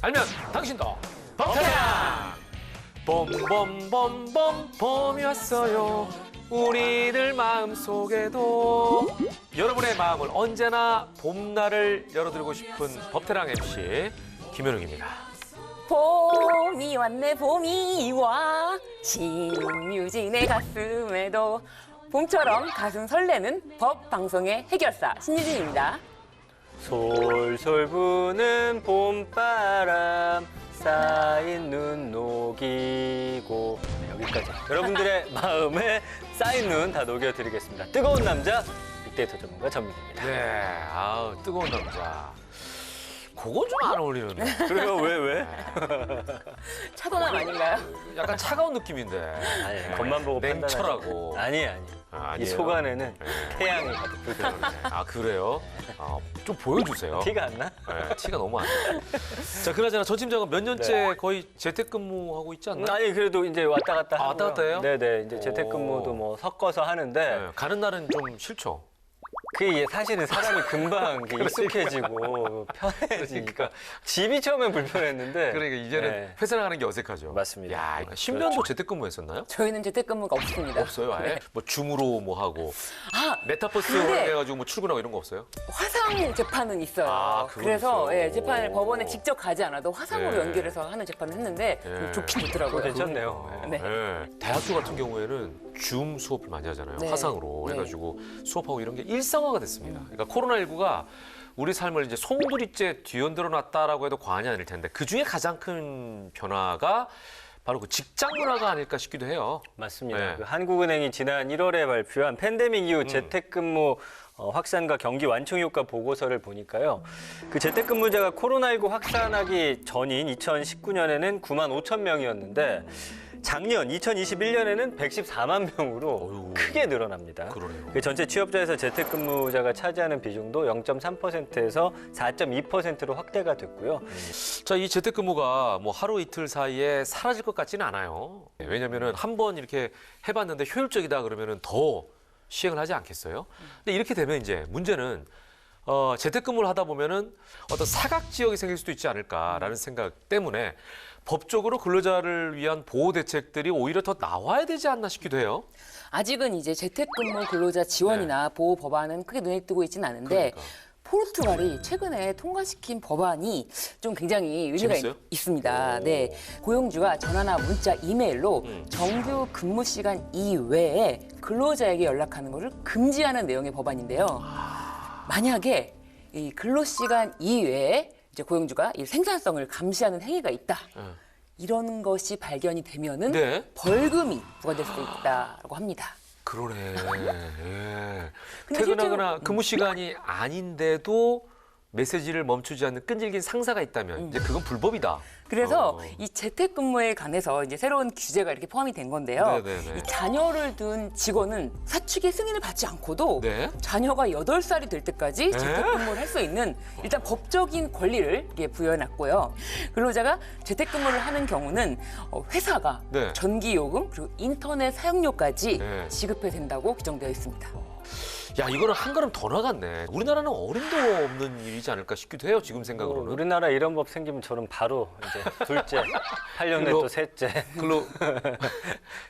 알면 당신도 벅차야. 봄봄봄봄 봄이 왔어요. 우리들 마음속에도. 여러분의 마음을 언제나 봄날을 열어드리고 싶은 법태랑 MC 김현욱입니다. 봄이 왔네 봄이 와 신유진의 가슴에도 봄처럼 가슴 설레는 법 방송의 해결사 신유진입니다. 솔솔 부는 봄바람 쌓인 눈 녹이고 여기까지 여러분들의 마음에 쌓인 눈 다 녹여드리겠습니다. 뜨거운 남자 빅데이터 전문가 전민기입니다. 네, 아우 뜨거운 남자. 그건 좀 안 어울리는데. 그래요? 왜? 차도남 아닌가요? 약간 차가운 느낌인데. 아니, 겉만 보고 냉철하고. 아니. 아, 이 아니에요? 속안에는 네. 태양이 가득 들어요. 아 그래요? 좀 보여주세요. 티가 안 나? 네, 티가 너무 안 나요. 자, 그나저나 전 팀장은 몇 년째 거의 재택근무하고 있지 않나요? 아니 그래도 이제 왔다 갔다 하고요. 왔다 갔다 해요? 네네 이제 재택근무도 뭐 섞어서 하는데 네, 가는 날은 좀 싫죠. 그게 사실은 사람이 금방 이렇게 익숙해지고 편해지니까 집이 처음엔 불편했는데 그러니까 이제는 네. 회사 나가는 게 어색하죠. 맞습니다. 야, 10년도 그렇죠. 재택근무했었나요? 저희는 재택근무가 없습니다. 없어요, 아예? 뭐 줌으로 뭐 하고 아 메타버스 근데 해가지고 뭐 출근하고 이런 거 없어요? 화상 재판은 있어요. 아, 그건 그래서 있어요. 예, 재판을 오. 법원에 직접 가지 않아도 화상으로 네. 연결해서 하는 재판을 했는데 네. 좋긴 좋더라고요. 괜찮네요. 네. 대학교 같은 경우에는 줌 수업을 많이 하잖아요. 네. 화상으로 네. 해가지고 수업하고 이런 게 일상화가 됐습니다. 그러니까 코로나19가 우리 삶을 이제 송두리째 뒤흔들어 놨다라고 해도 과언이 아닐 텐데 그 중에 가장 큰 변화가 바로 그 직장 문화가 아닐까 싶기도 해요. 맞습니다. 네. 그 한국은행이 지난 1월에 발표한 팬데믹 이후 재택근무 확산과 경기 완충 효과 보고서를 보니까요. 그 재택근무자가 코로나19 확산하기 전인 2019년에는 9만 5천 명이었는데 작년 2021년에는 114만 명으로 어휴. 크게 늘어납니다. 그러네요. 그 전체 취업자에서 재택근무자가 차지하는 비중도 0.3%에서 4.2%로 확대가 됐고요. 자, 이 재택근무가 뭐 하루 이틀 사이에 사라질 것 같지는 않아요. 왜냐면은 한번 이렇게 해봤는데 효율적이다 그러면은 더 시행을 하지 않겠어요? 근데 이렇게 되면 이제 문제는 재택근무를 하다 보면은 어떤 사각 지역이 생길 수도 있지 않을까라는 생각 때문에 법적으로 근로자를 위한 보호 대책들이 오히려 더 나와야 되지 않나 싶기도 해요. 아직은 이제 재택근무 근로자 지원이나 보호 법안은 크게 눈에 띄고 있지는 않은데 그러니까. 포르투갈이 최근에 통과시킨 법안이 좀 굉장히 의미가 재밌어요? 있습니다. 오. 네, 고용주가 전화나 문자, 이메일로 정규 근무 시간 이외에 근로자에게 연락하는 것을 금지하는 내용의 법안인데요. 만약에 이 근로 시간 이외에 이제 고용주가 이 생산성을 감시하는 행위가 있다. 이런 것이 발견이 되면은 네. 벌금이 부과될 수 있다라고 합니다. 그러네. 예. 근데 퇴근하거나 실제로- 근무 시간이 아닌데도 메시지를 멈추지 않는 끈질긴 상사가 있다면 이제 그건 불법이다. 그래서 이 재택근무에 관해서 이제 새로운 규제가 이렇게 포함이 된 건데요. 네네네. 이 자녀를 둔 직원은 사측의 승인을 받지 않고도 네. 자녀가 8살이 될 때까지 재택근무를 할 수 있는 일단 법적인 권리를 이렇게 부여해놨고요. 근로자가 재택근무를 하는 경우는 회사가 네. 전기요금 그리고 인터넷 사용료까지 네. 지급해야 된다고 규정되어 있습니다. 야, 이거는 한 걸음 더 나갔네. 우리나라는 어림도 없는 일이지 않을까 싶기도 해요, 지금 생각으로는. 우리나라 이런 법 생기면 저는 바로 이제 둘째, 8년 후에 그거- 또 셋째. 글로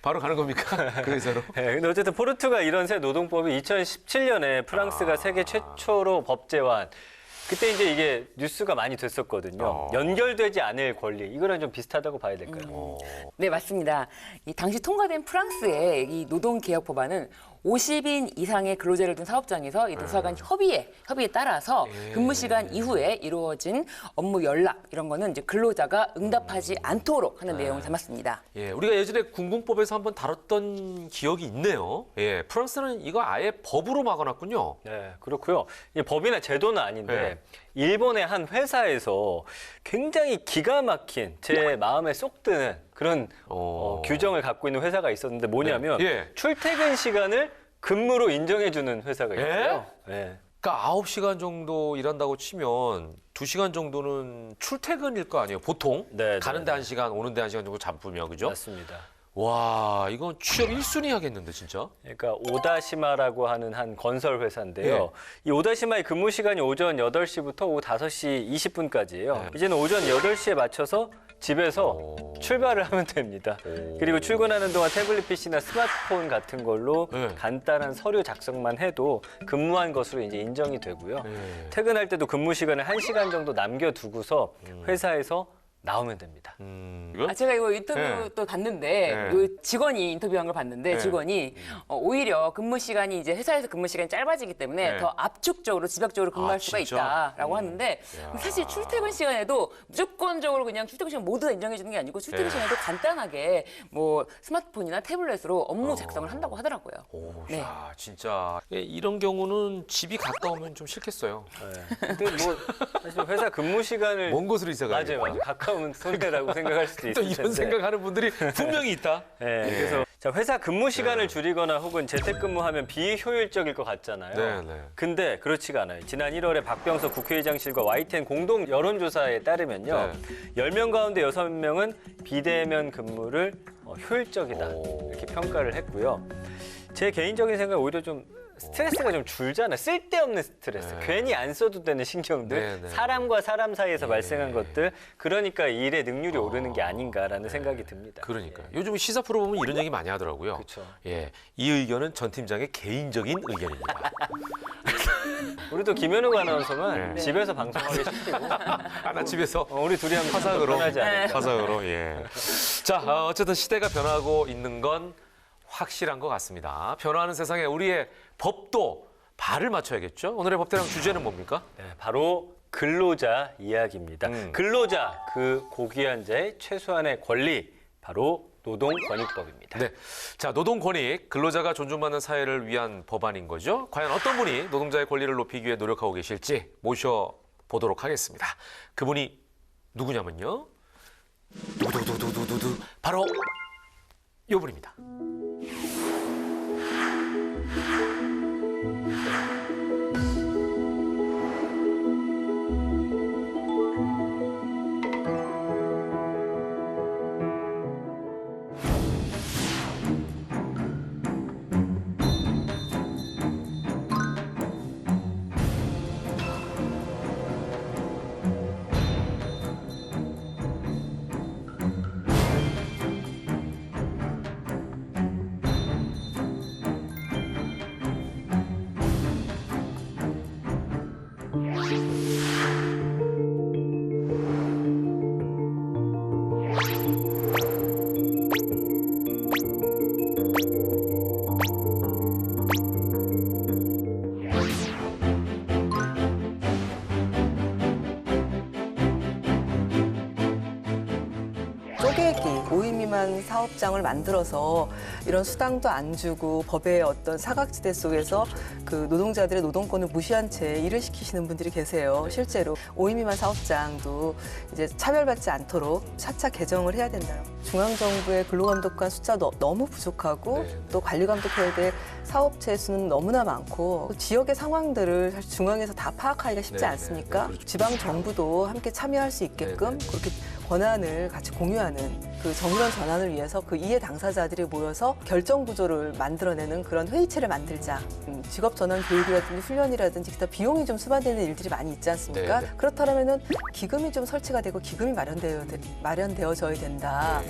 바로 가는 겁니까? 그 회사로? 네, 근데 어쨌든 포르투갈 이런 새 노동법이 2017년에 프랑스가 세계 최초로 법제화한 그때 이제 이게 뉴스가 많이 됐었거든요. 연결되지 않을 권리. 이거랑 좀 비슷하다고 봐야 될까요? 네, 맞습니다. 이 당시 통과된 프랑스의 이 노동개혁 법안은 50인 이상의 근로자를 둔 사업장에서 이 노사 간 협의에 따라서 근무 시간 이후에 이루어진 업무 연락 이런 거는 이제 근로자가 응답하지 않도록 하는 내용을 담았습니다. 예, 우리가 예전에 군공법에서 한번 다뤘던 기억이 있네요. 예, 프랑스는 이거 아예 법으로 막아놨군요. 네, 그렇고요. 이게 법이나 제도는 아닌데 일본의 한 회사에서 굉장히 기가 막힌 제 마음에 쏙 드는 그런 규정을 갖고 있는 회사가 있었는데 뭐냐면 네. 예. 출퇴근 시간을 근무로 인정해주는 회사가 있어요. 네. 그러니까 9시간 정도 일한다고 치면 2시간 정도는 출퇴근일 거 아니에요, 보통? 네, 가는데 네, 1시간, 오는데 1시간 정도 잡으면, 그죠? 맞습니다. 와, 이건 취업 1순위 하겠는데 진짜? 그러니까 오다시마라고 하는 한 건설 회사인데요. 이 오다시마의 근무 시간이 오전 8시부터 오후 5시 20분까지예요. 네. 이제는 오전 8시에 맞춰서 집에서 오. 출발을 하면 됩니다. 그리고 출근하는 동안 태블릿 PC나 스마트폰 같은 걸로 네. 간단한 서류 작성만 해도 근무한 것으로 이제 인정이 되고요. 네. 퇴근할 때도 근무 시간을 1시간 정도 남겨두고서 회사에서 나오면 됩니다. 이건? 제가 이거 인터뷰 네. 또 봤는데 네. 요 직원이 인터뷰한 걸 봤는데 네. 직원이 오히려 근무 시간이 이제 회사에서 근무 시간이 짧아지기 때문에 네. 더 압축적으로 집약적으로 근무할 아, 수가 진짜? 있다라고 하는데 야. 사실 출퇴근 시간에도 무조건적으로 그냥 출퇴근 시간 모두 다 인정해 주는 게 아니고 출퇴근 네. 시간에도 간단하게 뭐 스마트폰이나 태블릿으로 업무 작성을 한다고 하더라고요. 오, 네. 야, 진짜 이런 경우는 집이 가까우면 좀 싫겠어요. 네. 근데 뭐 사실 회사 근무 시간을 먼 곳으로 이사 가야 맞아요, 맞아요. 가까운 손해라고 생각할 수도 또 있을 이런 텐데. 생각하는 분들이 분명히 있다. 네, 그래서 자, 회사 근무 시간을 줄이거나 혹은 재택근무하면 비효율적일 것 같잖아요. 네, 네. 근데 그렇지가 않아요. 지난 1월에 박병석 국회의장실과 YTN 공동 여론조사에 따르면요. 네. 10명 가운데 6명은 비대면 근무를 효율적이다. 오. 이렇게 평가를 했고요. 제 개인적인 생각은 오히려 좀 스트레스가 좀 줄잖아요. 쓸데없는 스트레스. 네. 괜히 안 써도 되는 신경들. 네, 네. 사람과 사람 사이에서 네. 발생한 것들. 그러니까 일의 능률이 오르는 게 아닌가라는 생각이 듭니다. 그러니까 예. 요즘 시사 프로 보면 이런 얘기 많이 하더라고요. 그렇죠. 예, 이 의견은 전 팀장의 개인적인 의견입니다. 우리도 김현욱 아나운서만 네. 집에서 방송하기 시키고 나 집에서 우리 둘이 하면 화상으로 편하지 않을까. 화상으로 예. 자, 어쨌든 시대가 변하고 있는 건 확실한 것 같습니다. 변화하는 세상에 우리의 법도 발을 맞춰야겠죠. 오늘의 법대랑 주제는 뭡니까? 네, 바로 근로자 이야기입니다. 근로자, 그 고귀한 자의 최소한의 권리, 바로 노동권익법입니다. 네. 자, 노동권익, 근로자가 존중받는 사회를 위한 법안인 거죠. 과연 어떤 분이 노동자의 권리를 높이기 위해 노력하고 계실지 모셔보도록 하겠습니다. 그분이 누구냐면요. 두두두두두두 바로 요분입니다. 쪼개기, 5인 미만 사업장을 만들어서 이런 수당도 안 주고 법의 어떤 사각지대 속에서 그 노동자들의 노동권을 무시한 채 일을 시키시는 분들이 계세요. 실제로 5인 미만 사업장도 이제 차별받지 않도록 차차 개정을 해야 된다요. 중앙정부의 근로감독관 숫자도 너무 부족하고 네. 또 관리감독해야 될 사업체 수는 너무나 많고 또 지역의 상황들을 사실 중앙에서 다 파악하기가 쉽지 네, 않습니까? 네, 그렇죠. 지방 정부도 함께 참여할 수 있게끔 그렇게 권한을 같이 공유하는 그 정의로운 전환을 위해서 그 이해 당사자들이 모여서 결정 구조를 만들어내는 그런 회의체를 만들자. 직업 전환 교육이라든지 훈련이라든지 기타 비용이 좀 수반되는 일들이 많이 있지 않습니까? 네, 네. 그렇다면은 기금이 좀 설치가 되고 기금이 마련되어져야 된다.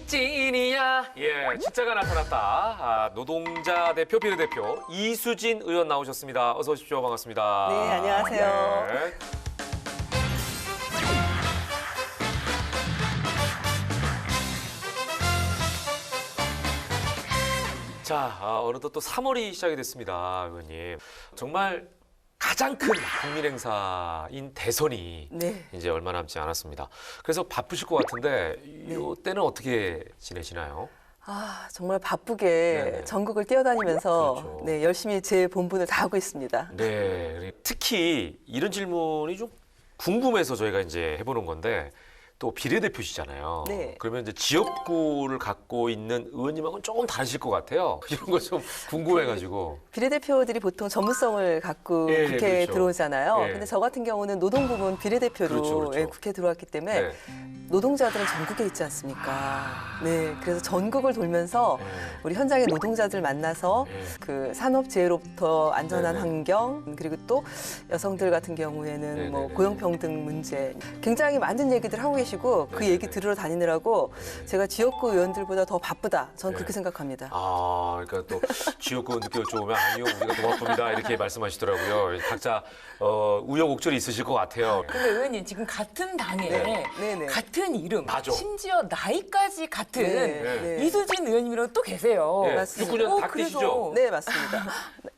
찐이야. 예, 진짜가 나타났다. 아, 노동자 대표 비례대표 이수진 의원 나오셨습니다. 어서 오십시오. 반갑습니다. 네, 안녕하세요. 네. 자, 어느덧 또 3월이 시작이 됐습니다, 의원님. 정말 가장 큰 국민 행사인 대선이 네. 이제 얼마 남지 않았습니다. 그래서 바쁘실 것 같은데 이때는 어떻게 지내시나요? 아, 정말 바쁘게 네네. 전국을 뛰어다니면서 그렇죠. 네, 열심히 제 본분을 다하고 있습니다. 네, 특히 이런 질문이 좀 궁금해서 저희가 이제 해보는 건데 또 비례대표시잖아요. 네. 그러면 이제 지역구를 갖고 있는 의원님하고는 조금 다르실 것 같아요. 이런 거 좀 궁금해가지고. 비례대표들이 보통 전문성을 갖고 예, 국회에 그렇죠. 들어오잖아요. 예. 근데 저 같은 경우는 노동부문 비례대표로 그렇죠, 그렇죠. 예, 국회에 들어왔기 때문에 네. 노동자들은 전국에 있지 않습니까? 네, 그래서 전국을 돌면서 네. 우리 현장의 노동자들 만나서 네. 그 산업재해로부터 안전한 네네. 환경, 그리고 또 여성들 같은 경우에는 뭐 네네네. 고용평등 문제, 굉장히 많은 얘기들 하고 계시고 그 네네네. 얘기 들으러 다니느라고 네. 제가 지역구 의원들보다 더 바쁘다. 저는 네. 그렇게 생각합니다. 아, 그러니까 또 지역구 느껴 좋으면 아니요, 우리가 더 바쁩니다. 이렇게 말씀하시더라고요. 각자 우여곡절이 있으실 것 같아요. 근데 의원님 지금 같은 당에 네, 네. 같은 이름, 맞아. 심지어 나이까지 같은 네. 이수진 의원님이랑 또 계세요. 네. 맞습니다. 6, 9년 어, 다 되시죠? 네, 맞습니다.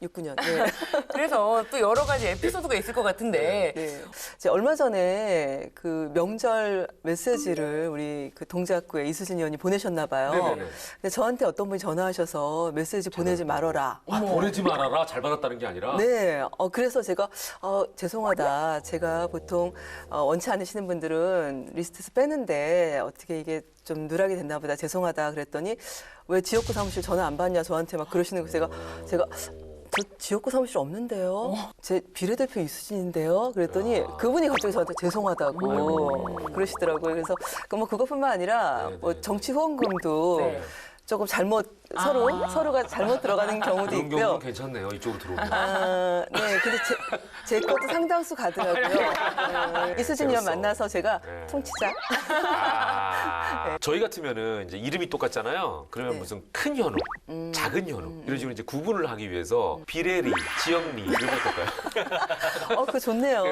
6, 9년. 네. 그래서 또 여러 가지 에피소드가 있을 것 같은데 네. 이제 얼마 전에 그 명절 메시지를 우리 그 동작구에 이수진 의원이 보내셨나 봐요. 네네네. 근데 저한테 어떤 분이 전화하셔서 메시지 보내지 말아라. 아, 보내지 말아라. 잘 받았다는 게 아니라. 네, 그래서 제가 죄송하다. 제가 보통 원치 않으시는 분들은 리스트에서 빼는데 어떻게 이게 좀 누락이 됐나 보다. 죄송하다. 그랬더니 왜 지역구 사무실 전화 안 받냐 저한테 막 그러시는 거 제가 저 지역구 사무실 없는데요. 제 비례대표 이수진인데요. 그랬더니 그분이 갑자기 저한테 죄송하다고 그러시더라고요. 그래서 뭐 그것뿐만 아니라 뭐 정치 후원금도 네. 조금 잘못 서로가 잘못 들어가는 경우도 그런 있고요. 경우는 괜찮네요. 이쪽으로 들어오면. 네, 근데 제 것도 상당수 가더라고요. 이수진 의원 재밌어. 만나서 제가 네. 통치자. 저희 같으면은 이제 이름이 똑같잖아요. 그러면 네. 무슨 큰 현우, 작은 현우 이런 식으로 이제 구분을 하기 위해서 비례리, 지역리 이런 거 어떨까요? 그거 좋네요.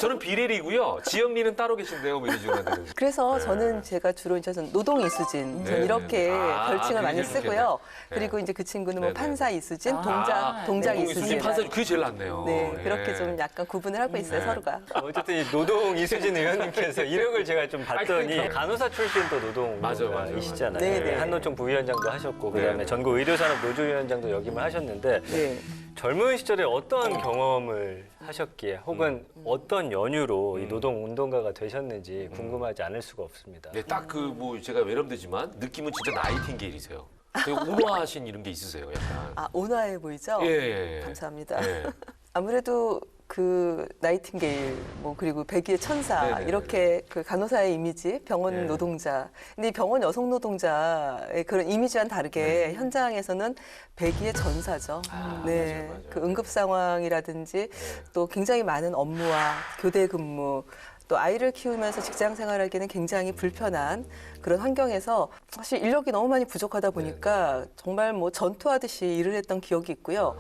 저는 비례리고요. 지역리는 따로 계신데요. 뭐 이런 식으로 하는. 그래서 네. 저는 제가 주로 이제 노동 이수진 네, 전 이렇게 네. 아, 별칭을 많이 그게 제일 쓰고요. 좋겠네. 그리고 이제 그 친구는 뭐 네, 네. 판사 이수진, 아, 동작 노동 이수진. 판사 그게 제일 낫네요. 네, 예. 그렇게 좀 약간 구분을 하고 있어요, 네. 서로가. 어쨌든 이 노동 이수진 의원님께서 이력을 제가 좀 봤더니 그러니까요. 간호사 출신 또 맞아, 노동이시잖아요. 맞아. 네, 네. 한노총 부위원장도 하셨고 네, 그다음에 네. 전국 의료산업 노조위원장도 역임을 하셨는데 네. 젊은 시절에 어떤 경험을 하셨기에 혹은 어떤 연유로 이 노동 운동가가 되셨는지 궁금하지 않을 수가 없습니다. 네, 딱 그 뭐 제가 외람되지만 느낌은 진짜 나이팅게일이세요. 되게 온화하신 이런 게 있으세요, 약간. 온화해 보이죠? 예. 감사합니다. 예. 아무래도 그 나이팅게일 뭐 그리고 백의의 천사 네네네. 이렇게 그 간호사의 이미지, 병원 네. 노동자. 근데 이 병원 여성 노동자의 그런 이미지와는 다르게 현장에서는 백의의 전사죠. 네. 맞아요. 그 응급 상황이라든지 또 굉장히 많은 업무와 교대 근무 또 아이를 키우면서 직장 생활하기에는 굉장히 불편한 그런 환경에서 사실 인력이 너무 많이 부족하다 보니까 정말 뭐 전투하듯이 일을 했던 기억이 있고요.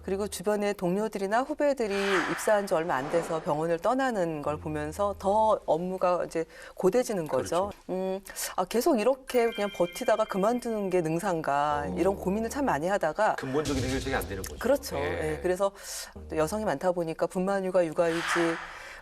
그리고 주변의 동료들이나 후배들이 입사한 지 얼마 안 돼서 병원을 떠나는 걸 보면서 더 업무가 이제 고돼지는 거죠. 계속 이렇게 그냥 버티다가 그만두는 게 능사인가 이런 고민을 참 많이 하다가 근본적인 해결책이 안 되는 거죠. 그렇죠. 예. 예, 그래서 또 여성이 많다 보니까 분만휴가, 육아휴직,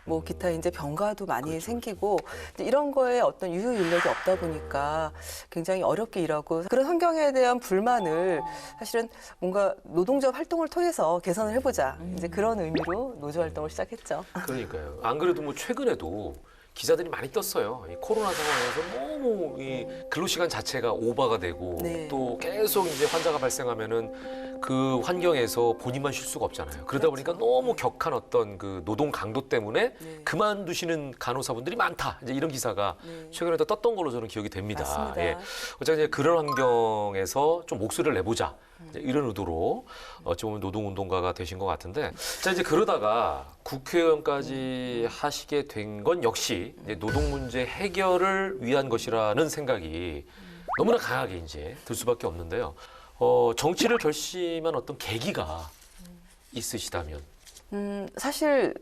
뭐 기타 이제 병가도 많이 생기고 이제 이런 거에 어떤 유효 인력이 없다 보니까 굉장히 어렵게 일하고 그런 환경에 대한 불만을 사실은 뭔가 노동자 활동을 통해서 개선을 해보자 이제 그런 의미로 노조 활동을 시작했죠. 그러니까요. 안 그래도 뭐 최근에도 기사들이 많이 떴어요. 이 코로나 상황에서 너무 이 근로시간 자체가 오버가 되고 네. 또 계속 이제 환자가 발생하면은 그 환경에서 본인만 쉴 수가 없잖아요. 그러다 보니까 너무 격한 어떤 그 노동 강도 때문에 네. 그만두시는 간호사분들이 많다. 이제 이런 기사가 최근에도 떴던 걸로 저는 기억이 됩니다. 맞습니다. 예. 어쨌든 이제 그런 환경에서 좀 목소리를 내보자. 이제 이런 의도로 어찌 보면 노동운동가가 되신 것 같은데 자 이제 그러다가 국회의원까지 하시게 된 건 역시 이제 노동 문제 해결을 위한 것이라는 생각이 너무나 강하게 이제 들 수밖에 없는데요. 정치를 결심한 어떤 계기가 있으시다면 사실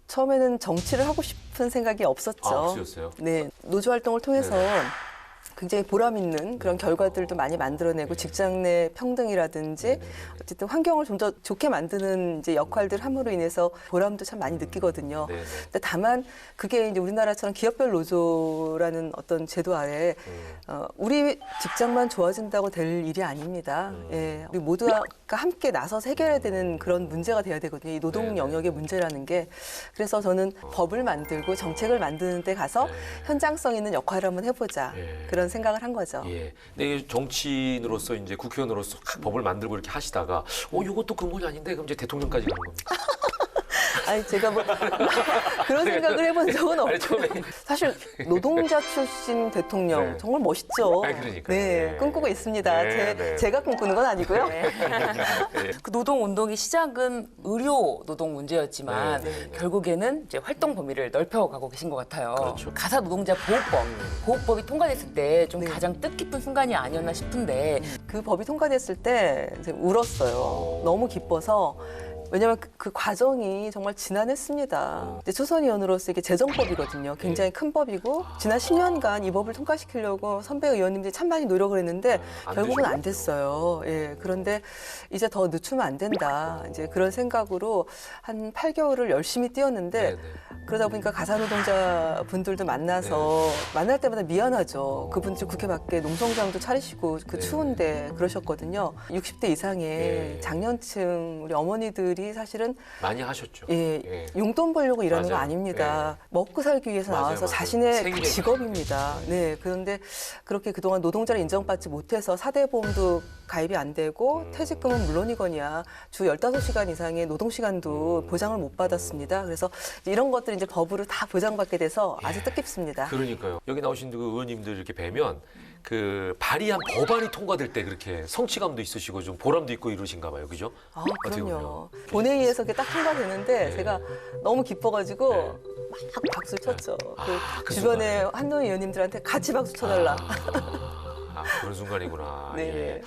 처음에는 정치를 하고 싶은 생각이 없었죠. 없으셨어요? 네, 노조 활동을 통해서 굉장히 보람 있는 그런 결과들도 많이 만들어내고 직장 내 평등이라든지 어쨌든 환경을 좀 더 좋게 만드는 이제 역할들 함으로 인해서 보람도 참 많이 느끼거든요. 네네. 근데 다만 그게 이제 우리나라처럼 기업별 노조라는 어떤 제도 아래 우리 직장만 좋아진다고 될 일이 아닙니다. 예, 우리 모두가 함께 나서서 해결해야 되는 그런 문제가 돼야 되거든요. 이 노동 네네. 영역의 문제라는 게. 그래서 저는 법을 만들고 정책을 만드는 데 가서 현장성 있는 역할을 한번 해보자. 예. 그런 생각을 한 거죠. 예. 근데 이 정치인으로서 이제 국회의원으로서 법을 만들고 이렇게 하시다가 이것도 근본이 아닌데 그럼 이제 대통령까지 가는 겁니다. 아니 제가 뭐 그런 생각을 해본 적은 아니, 없고 처음에 사실 노동자 출신 대통령 네. 정말 멋있죠. 아니, 그러니까요. 네, 네. 꿈꾸고 있습니다. 네, 네. 제가 꿈꾸는 건 아니고요. 예. 그 노동 운동의 시작은 의료 노동 문제였지만 네, 네, 네. 결국에는 이제 활동 범위를 넓혀가고 계신 것 같아요. 그렇죠. 가사 노동자 보호법이 통과됐을 때 좀 가장 뜻깊은 순간이 아니었나 싶은데 그 법이 통과됐을 때 이제 울었어요. 너무 기뻐서. 왜냐하면 그 과정이 정말 지난했습니다. 이제 초선의원으로서 이게 재정법이거든요. 굉장히 큰 법이고 지난 10년간 이 법을 통과시키려고 선배 의원님들이 참 많이 노력을 했는데 안 결국은 되죠. 안 됐어요. 예, 그런데 이제 더 늦추면 안 된다. 이제 그런 생각으로 한 8개월을 열심히 뛰었는데 네네. 그러다 보니까 가사노동자 분들도 만나서 만날 때마다 미안하죠. 그분들 국회 밖에 농성장도 차리시고 그 네. 추운데 그러셨거든요. 60대 이상의 네. 장년층 우리 어머니들이 사실은 많이 하셨죠. 예, 예. 용돈 벌려고 일하는 거 맞아요. 아닙니다. 먹고 살기 위해서 맞아요, 나와서 맞아요. 자신의 생계. 직업입니다. 네, 그런데 그렇게 그동안 노동자를 인정받지 못해서 사대보험도 가입이 안 되고 퇴직금은 물론이거니와 주 15시간 이상의 노동시간도 보장을 못 받았습니다. 그래서 이런 것들이 이제 법으로 다 보장받게 돼서 아주 뜻깊습니다. 그러니까요. 여기 나오신 그 의원님들 이렇게 뵈면 그 발의한 법안이 통과될 때 그렇게 성취감도 있으시고 좀 보람도 있고 이러신가 봐요. 그죠? 아, 어떻게 그럼요. 보면. 본회의에서 그게 딱 통과되는데 네. 제가 너무 기뻐가지고 네. 막 박수 쳤죠. 그 주변에 순간에. 한노 의원님들한테 같이 박수 쳐달라. 그런 순간이구나. 네. 예.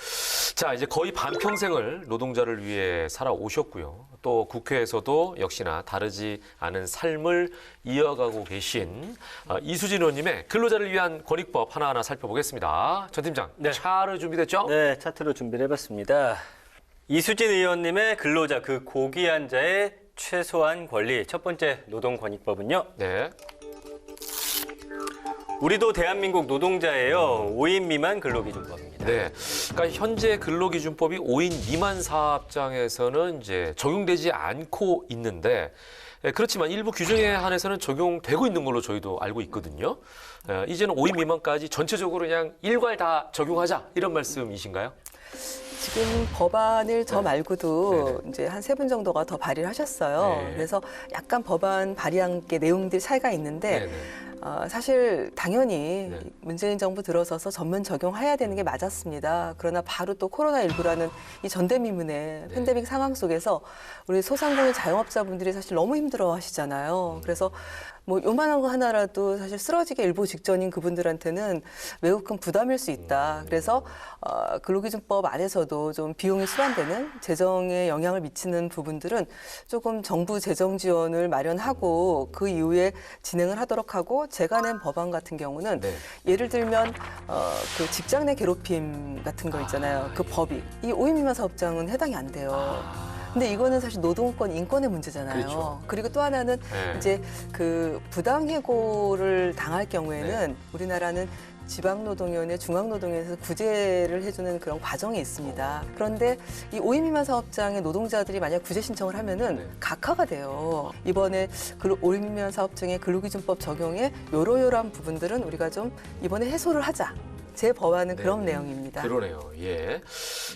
자, 이제 거의 반평생을 노동자를 위해 살아오셨고요. 또 국회에서도 역시나 다르지 않은 삶을 이어가고 계신 이수진 의원님의 근로자를 위한 권익법 하나하나 살펴보겠습니다. 전 팀장, 네. 차를 준비됐죠? 네, 차트로 준비를 해봤습니다. 이수진 의원님의 근로자 그 고귀한 자의 최소한 권리 첫 번째 노동권익법은요. 네. 우리도 대한민국 노동자예요. 5인 미만 근로기준법입니다. 네. 그러니까 현재 근로기준법이 5인 미만 사업장에서는 이제 적용되지 않고 있는데 그렇지만 일부 규정에 한해서는 적용되고 있는 걸로 저희도 알고 있거든요. 이제는 5인 미만까지 전체적으로 그냥 일괄 다 적용하자 이런 말씀이신가요? 지금 법안을 저 말고도 네네. 이제 한 3분 정도가 더 발의를 하셨어요. 네. 그래서 약간 법안 발의한 게 내용들 차이가 있는데 네네. 사실 당연히 네. 문재인 정부 들어서서 전면 적용해야 되는 게 맞았습니다. 그러나 바로 또 코로나19라는 이 전대미문의 팬데믹 상황 속에서 우리 소상공인 자영업자분들이 사실 너무 힘들어 하시잖아요. 그래서 뭐 요만한 거 하나라도 사실 쓰러지기 일보 직전인 그분들한테는 매우 큰 부담일 수 있다. 그래서 근로기준법 안에서도 좀 비용이 수반되는 재정에 영향을 미치는 부분들은 조금 정부 재정 지원을 마련하고 그 이후에 진행을 하도록 하고 제가 낸 법안 같은 경우는 네. 예를 들면 그 직장 내 괴롭힘 같은 거 있잖아요. 그 법이 이 5인 미만 사업장은 해당이 안 돼요. 근데 이거는 사실 노동권, 인권의 문제잖아요. 그렇죠. 그리고 또 하나는 네. 이제 그 부당해고를 당할 경우에는 우리나라는 지방노동위원회, 중앙노동위원회에서 구제를 해주는 그런 과정이 있습니다. 그런데 이 5인 미만 사업장의 노동자들이 만약 구제 신청을 하면은 네. 각하가 돼요. 이번에 5인 미만 사업장의 근로기준법 적용에 요러요러한 부분들은 우리가 좀 이번에 해소를 하자. 제 법안은 네. 그런 내용입니다. 그러네요. 예.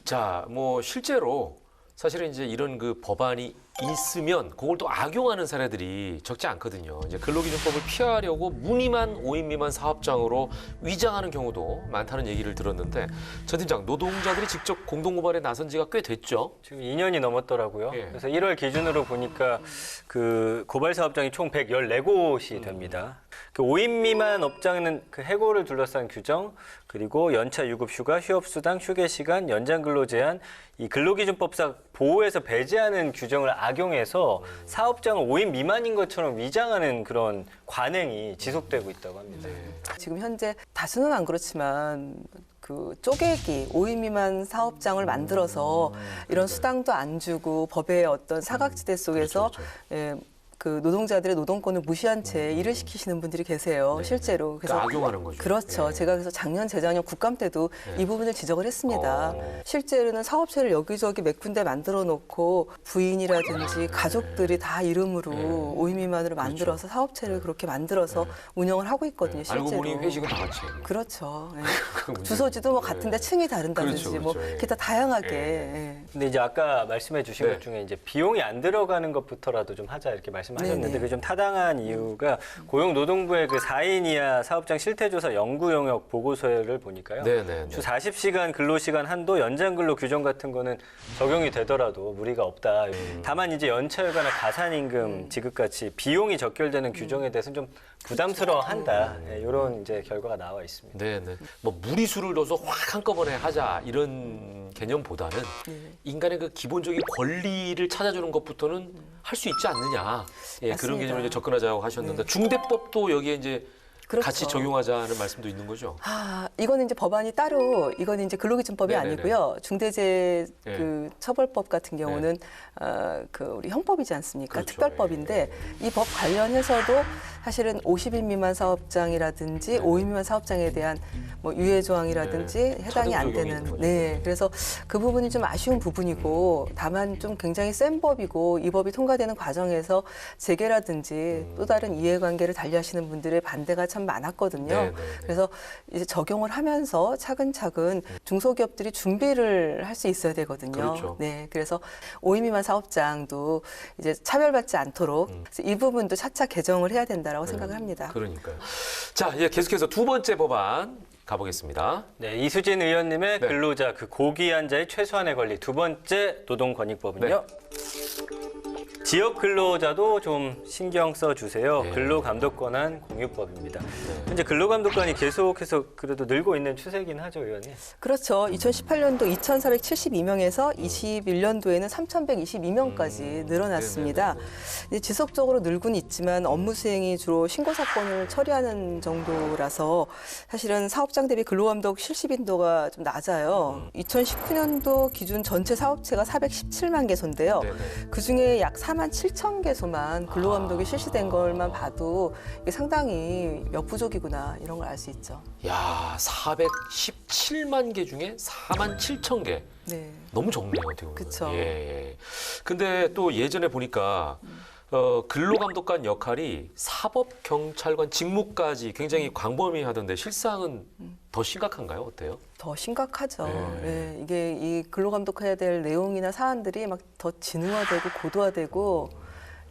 자, 뭐 실제로 사실은 이제 이런 그 법안이 있으면 그걸 또 악용하는 사례들이 적지 않거든요. 이제 근로기준법을 피하려고 무늬만 5인 미만 사업장으로 위장하는 경우도 많다는 얘기를 들었는데 전 팀장, 노동자들이 직접 공동고발에 나선 지가 꽤 됐죠. 지금 2년이 넘었더라고요. 예. 그래서 1월 기준으로 보니까 그 고발 사업장이 총 114곳이 됩니다. 그 5인 미만 업장은 그 해고를 둘러싼 규정, 그리고 연차 유급 휴가, 휴업 수당, 휴게 시간, 연장 근로 제한, 이 근로기준법상 보호해서 배제하는 규정을 악용해서 사업장을 5인 미만인 것처럼 위장하는 그런 관행이 지속되고 있다고 합니다. 지금 현재 다수는 안 그렇지만 그 쪼개기 5인 미만 사업장을 만들어서 이런 수당도 안 주고 법의 어떤 사각지대 속에서 예, 그 노동자들의 노동권을 무시한 채 일을 시키시는 분들이 계세요. 실제로. 그러니까 악용하는 거죠. 그렇죠. 예. 제가 그래서 작년, 재작년 국감 때도 이 부분을 지적을 했습니다. 실제로는 사업체를 여기저기 몇 군데 만들어 놓고 부인이라든지 가족들이 다 이름으로 5인 미만으로 만들어서 사업체를 그렇게 만들어서 운영을 하고 있거든요. 실제로. 알고 보니 회식은 다 같이. 그렇죠. 예. 문제죠. 주소지도 뭐 같은데 층이 다른다든지 그렇죠, 뭐 그렇죠. 예. 이렇게 다 다양하게. 예. 근데 이제 아까 말씀해 주신 네. 것 중에 이제 비용이 안 들어가는 것부터라도 좀 하자 이렇게 말씀하셨는데 네네. 그게 좀 타당한 이유가 고용노동부의 그 4인 이하 사업장 실태조사 연구 영역 보고서를 보니까요. 네네. 주 40시간 근로시간 한도 연장 근로 규정 같은 거는 적용이 되더라도 무리가 없다. 다만 이제 연차휴가나 가산임금 지급같이 비용이 적결되는 규정에 대해서는 좀 부담스러워한다. 네, 이런 이제 결과가 나와 있습니다. 네네. 뭐 무리수를 둬서 확 한꺼번에 하자 이런 개념보다는 인간의 그 기본적인 권리를 찾아주는 것부터는 할 수 있지 않느냐. 예, 그런 맞습니다. 개념을 이제 접근하자고 하셨는데 중대법도 여기에 이제 그렇죠. 같이 적용하자는 말씀도 있는 거죠. 아, 이거는 이제 법안이 따로 이거는 이제 근로기준법이 네네네. 아니고요. 중대재해 네. 그 처벌법 같은 경우는 그 우리 형법이지 않습니까? 그렇죠. 특별법인데 이 법 관련해서도 사실은 50인 미만 사업장이라든지 5인 미만 사업장에 대한 뭐 유예 조항이라든지 네. 해당이 안 차등 적용이 되는 있는 거죠. 네. 그래서 그 부분이 좀 아쉬운 부분이고 다만 좀 굉장히 센 법이고 이 법이 통과되는 과정에서 재계라든지 또 다른 이해관계를 달리하시는 분들의 반대가 참 많았거든요. 네네네. 그래서 이제 적용을 하면서 차근차근 중소기업들이 준비를 할 수 있어야 되거든요. 그렇죠. 네, 그래서 5인 미만 사업장도 이제 차별받지 않도록 그래서 이 부분도 차차 개정을 해야 된다라고 생각을 합니다. 그러니까요. 자, 이제 계속해서 두 번째 법안 가보겠습니다. 네, 이수진 의원님의 네. 근로자 그 고귀한 자의 최소한의 권리 두 번째 노동권익법은요. 지역 근로자도 좀 신경 써주세요. 네. 근로감독 권한 공유법입니다. 현재 근로감독관이 계속해서 그래도 늘고 있는 추세긴 하죠, 의원님. 그렇죠. 2018년도 2,472명에서 21년도에는 3,122명까지 늘어났습니다. 이제 지속적으로 늘고는 있지만 업무 수행이 주로 신고 사건을 처리하는 정도라서 사실은 사업장 대비 근로감독 실시 빈도가 좀 낮아요. 2019년도 기준 전체 사업체가 417만 개소인데요. 네네. 그중에 약 4만 7천 개소만 근로감독이 실시된 걸만 봐도 이게 상당히 역부족이구나 이런 걸 알 수 있죠. 야, 417만 개 중에 4만 7천 개. 네. 너무 적네요, 어떻게 보면. 그쵸. 예. 근데 또 예전에 보니까 근로감독관 역할이 사법경찰관 직무까지 굉장히 광범위하던데 실상은 더 심각한가요? 어때요? 더 심각하죠. 네. 예, 이게 이 근로감독해야 될 내용이나 사안들이 막 더 진화되고 고도화되고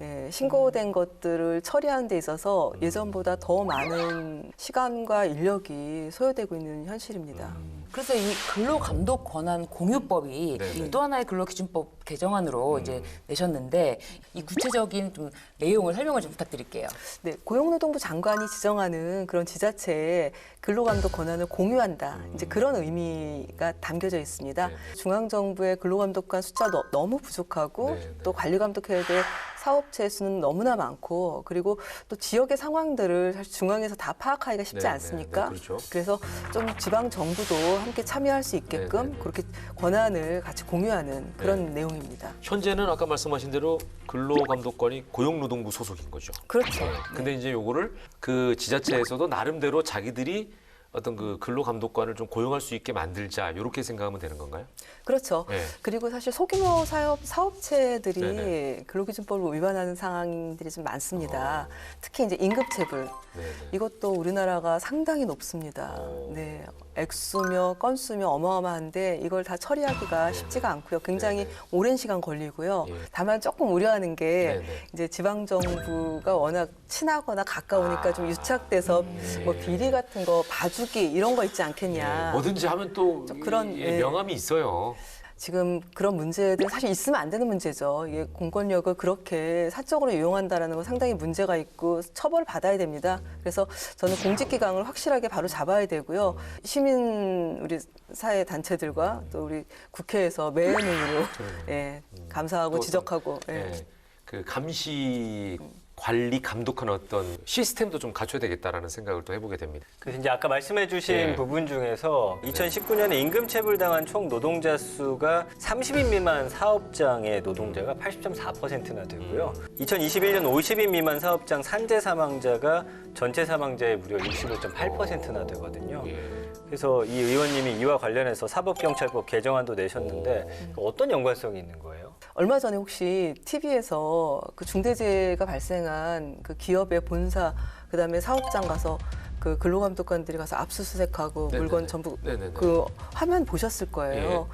예, 신고된 것들을 처리하는 데 있어서 예전보다 더 많은 시간과 인력이 소요되고 있는 현실입니다. 그래서 이 근로감독 권한 공유법이 네네. 또 하나의 근로기준법 개정안으로 이제 내셨는데 이 구체적인 좀 내용을 설명을 좀 부탁드릴게요. 네, 고용노동부 장관이 지정하는 그런 지자체의 근로감독 권한을 공유한다. 이제 그런 의미가 담겨져 있습니다. 네. 중앙정부의 근로감독관 숫자 너무 부족하고 네, 네. 또 관리감독해야 될 사업체 수는 너무나 많고 그리고 또 지역의 상황들을 사실 중앙에서 다 파악하기가 쉽지 네, 않습니까? 네, 네, 그렇죠. 그래서 좀 지방 정부도 함께 참여할 수 있게끔 네, 네, 네. 그렇게 권한을 같이 공유하는 그런 내용입니다. 현재는 아까 말씀하신 대로 근로감독관이 고용노동부 소속인 거죠. 그렇죠. 근데 이제 요거를 그 지자체에서도 나름대로 자기들이 어떤 그 근로감독관을 좀 고용할 수 있게 만들자 이렇게 생각하면 되는 건가요? 그렇죠. 네. 그리고 사실 소규모 사업체들이 네네. 근로기준법을 위반하는 상황들이 좀 많습니다. 특히 이제 임급체불 네네. 이것도 우리나라가 상당히 높습니다. 네, 액수며 건수며 어마어마한데 이걸 다 처리하기가 쉽지가 않고요. 굉장히 네네. 오랜 시간 걸리고요. 예. 다만 조금 우려하는 게 네네. 이제 지방 정부가 워낙 친하거나 가까우니까 좀 유착돼서 뭐 비리 같은 거 봐주기 이런 거 있지 않겠냐. 뭐든지 하면 또 좀 그런, 예, 예. 명함이 있어요. 지금 그런 문제들 사실 있으면 안 되는 문제죠. 이게 공권력을 그렇게 사적으로 이용한다라는 건 상당히 문제가 있고 처벌을 받아야 됩니다. 그래서 저는 공직기강을 확실하게 바로 잡아야 되고요. 시민 우리 사회 단체들과 또 우리 국회에서 매의 눈으로 예, 감사하고 또 지적하고 예. 예, 그 감시 관리 감독하는 어떤 시스템도 좀 갖춰야 되겠다라는 생각을 또 해보게 됩니다. 그래서 이제 아까 말씀해주신 예. 부분 중에서 2019년에 임금체불당한 총 노동자 수가 30인 미만 사업장의 노동자가 80.4%나 되고요. 2021년 50인 미만 사업장 산재 사망자가 전체 사망자의 무려 65.8%나 되거든요. 예. 그래서 이 의원님이 이와 관련해서 사법경찰법 개정안도 내셨는데 어떤 연관성이 있는 거예요? 얼마 전에 혹시 TV에서 그 중대재해가 발생한 그 기업의 본사 그다음에 사업장 가서 그 근로감독관들이 가서 압수수색하고 네네네. 물건 전부 네네네. 그 화면 보셨을 거예요.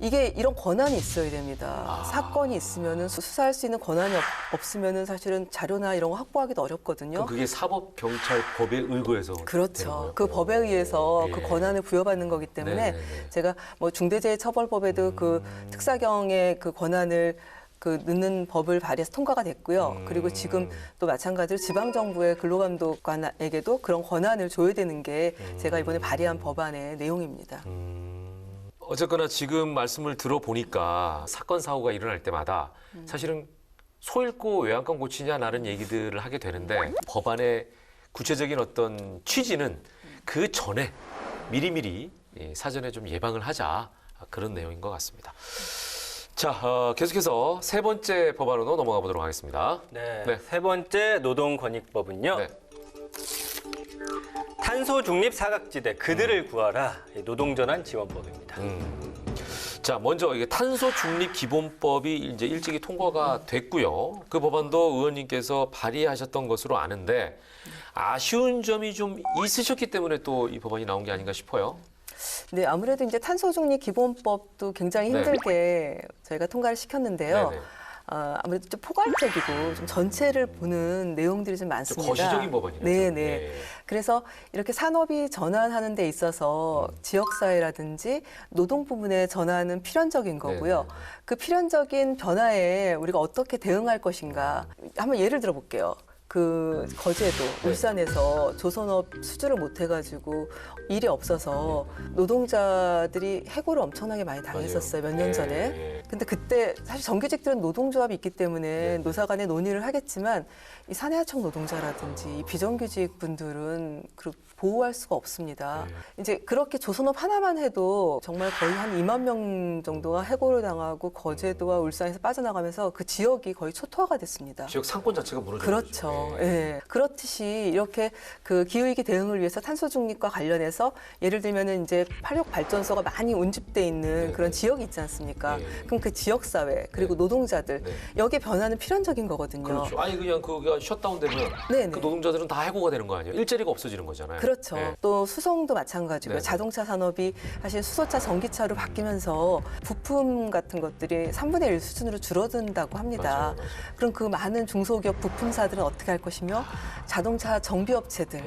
이게 이런 권한이 있어야 됩니다. 아. 사건이 있으면은 수사할 수 있는 권한이 없으면은 사실은 자료나 이런 거 확보하기도 어렵거든요. 그럼 그게 사법경찰법에 의거해서 되는 그렇죠. 거예요? 그 법에 의해서 예. 그 권한을 부여받는 거기 때문에 네네네. 제가 뭐 중대재해처벌법에도 그 특사경의 그 권한을 그 넣는 법을 발의해서 통과가 됐고요. 그리고 지금 또 마찬가지로 지방정부의 근로감독관에게도 그런 권한을 줘야 되는 게 제가 이번에 발의한 법안의 내용입니다. 어쨌거나 지금 말씀을 들어보니까 사건 사고가 일어날 때마다 사실은 소 잃고 외양간 고치냐라는 얘기들을 하게 되는데 법안의 구체적인 어떤 취지는 그 전에 미리미리 사전에 좀 예방을 하자 그런 내용인 것 같습니다. 자, 계속해서 세 번째 법안으로 넘어가 보도록 하겠습니다. 네. 네. 세 번째 노동권익법은요. 네. 탄소 중립 사각지대 그들을 구하라 노동전환 지원법입니다. 자, 먼저 이게 탄소 중립 기본법이 이제 일찍이 통과가 됐고요. 그 법안도 의원님께서 발의하셨던 것으로 아는데 아쉬운 점이 좀 있으셨기 때문에 또 이 법안이 나온 게 아닌가 싶어요. 네, 아무래도 이제 탄소중립 기본법도 굉장히 네. 힘들게 저희가 통과를 시켰는데요. 네네. 아무래도 좀 포괄적이고 좀 전체를 보는 내용들이 좀 좀 많습니다. 거시적인 법안이네요. 네, 좀. 네. 예. 그래서 이렇게 산업이 전환하는 데 있어서 지역사회라든지 노동 부문의 전환은 필연적인 거고요. 네네. 그 필연적인 변화에 우리가 어떻게 대응할 것인가. 한번 예를 들어볼게요. 그 거제도, 울산에서 조선업 수주를 못 해가지고 일이 없어서 노동자들이 해고를 엄청나게 많이 당했었어요. 몇 년 전에. 예. 근데 그때 사실 정규직들은 노동조합이 있기 때문에 네. 노사 간에 논의를 하겠지만 이 사내하청 노동자라든지 이 비정규직 분들은 보호할 수가 없습니다. 네. 이제 그렇게 조선업 하나만 해도 정말 거의 한 2만 명 정도가 해고를 당하고 거제도와 울산에서 빠져나가면서 그 지역이 거의 초토화가 됐습니다. 지역 상권 자체가 무너져. 그렇죠. 예. 그렇듯이 이렇게 그 기후위기 대응을 위해서 탄소 중립과 관련해서 예를 들면은 이제 화력 발전소가 많이 운집돼 있는 네. 그런 지역이 있지 않습니까? 네. 그럼 그 지역 사회 그리고 네. 노동자들 네. 여기에 변화는 필연적인 거거든요. 그렇죠. 아니 그냥 그가 셧다운되면 네네. 그 노동자들은 다 해고가 되는 거 아니에요? 일자리가 없어지는 거잖아요. 그렇죠. 네. 또 수송도 마찬가지고요. 네네. 자동차 산업이 사실 수소차, 전기차로 바뀌면서 부품 같은 것들이 3분의 1 수준으로 줄어든다고 합니다. 맞아요, 맞아요. 그럼 그 많은 중소기업 부품사들은 어떻게 할 것이며 자동차 정비업체들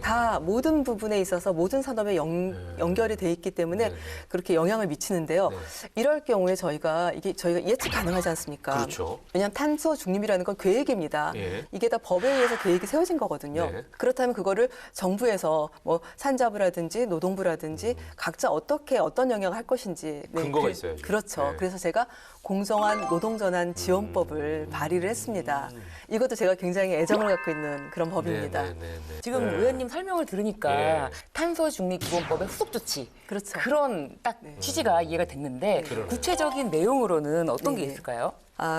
다 모든 부분에 있어서 모든 산업에 연결이 돼 있기 때문에 네. 그렇게 영향을 미치는데요. 네. 이럴 경우에 저희가 예측 가능하지 않습니까? 그렇죠. 왜냐하면 탄소 중립이라는 건 계획입니다. 예. 이게 다 법에 의해서 계획이 세워진 거거든요. 네. 그렇다면 그거를 정부에서 뭐 산자부라든지 노동부라든지 각자 어떤 영향을 할 것인지 근거가 있어야죠. 그렇죠. 네. 그래서 제가 공정한 노동전환 지원법을 발의를 했습니다. 이것도 제가 굉장히 애정을 갖고 있는 그런 법입니다. 네, 네, 네, 네. 지금 네. 의원님 설명을 들으니까 예. 탄소 중립 기본법의 후속 조치 그렇죠. 그런 딱 취지가 이해가 됐는데 그러네요. 구체적인 내용으로는 어떤 게 네네. 있을까요?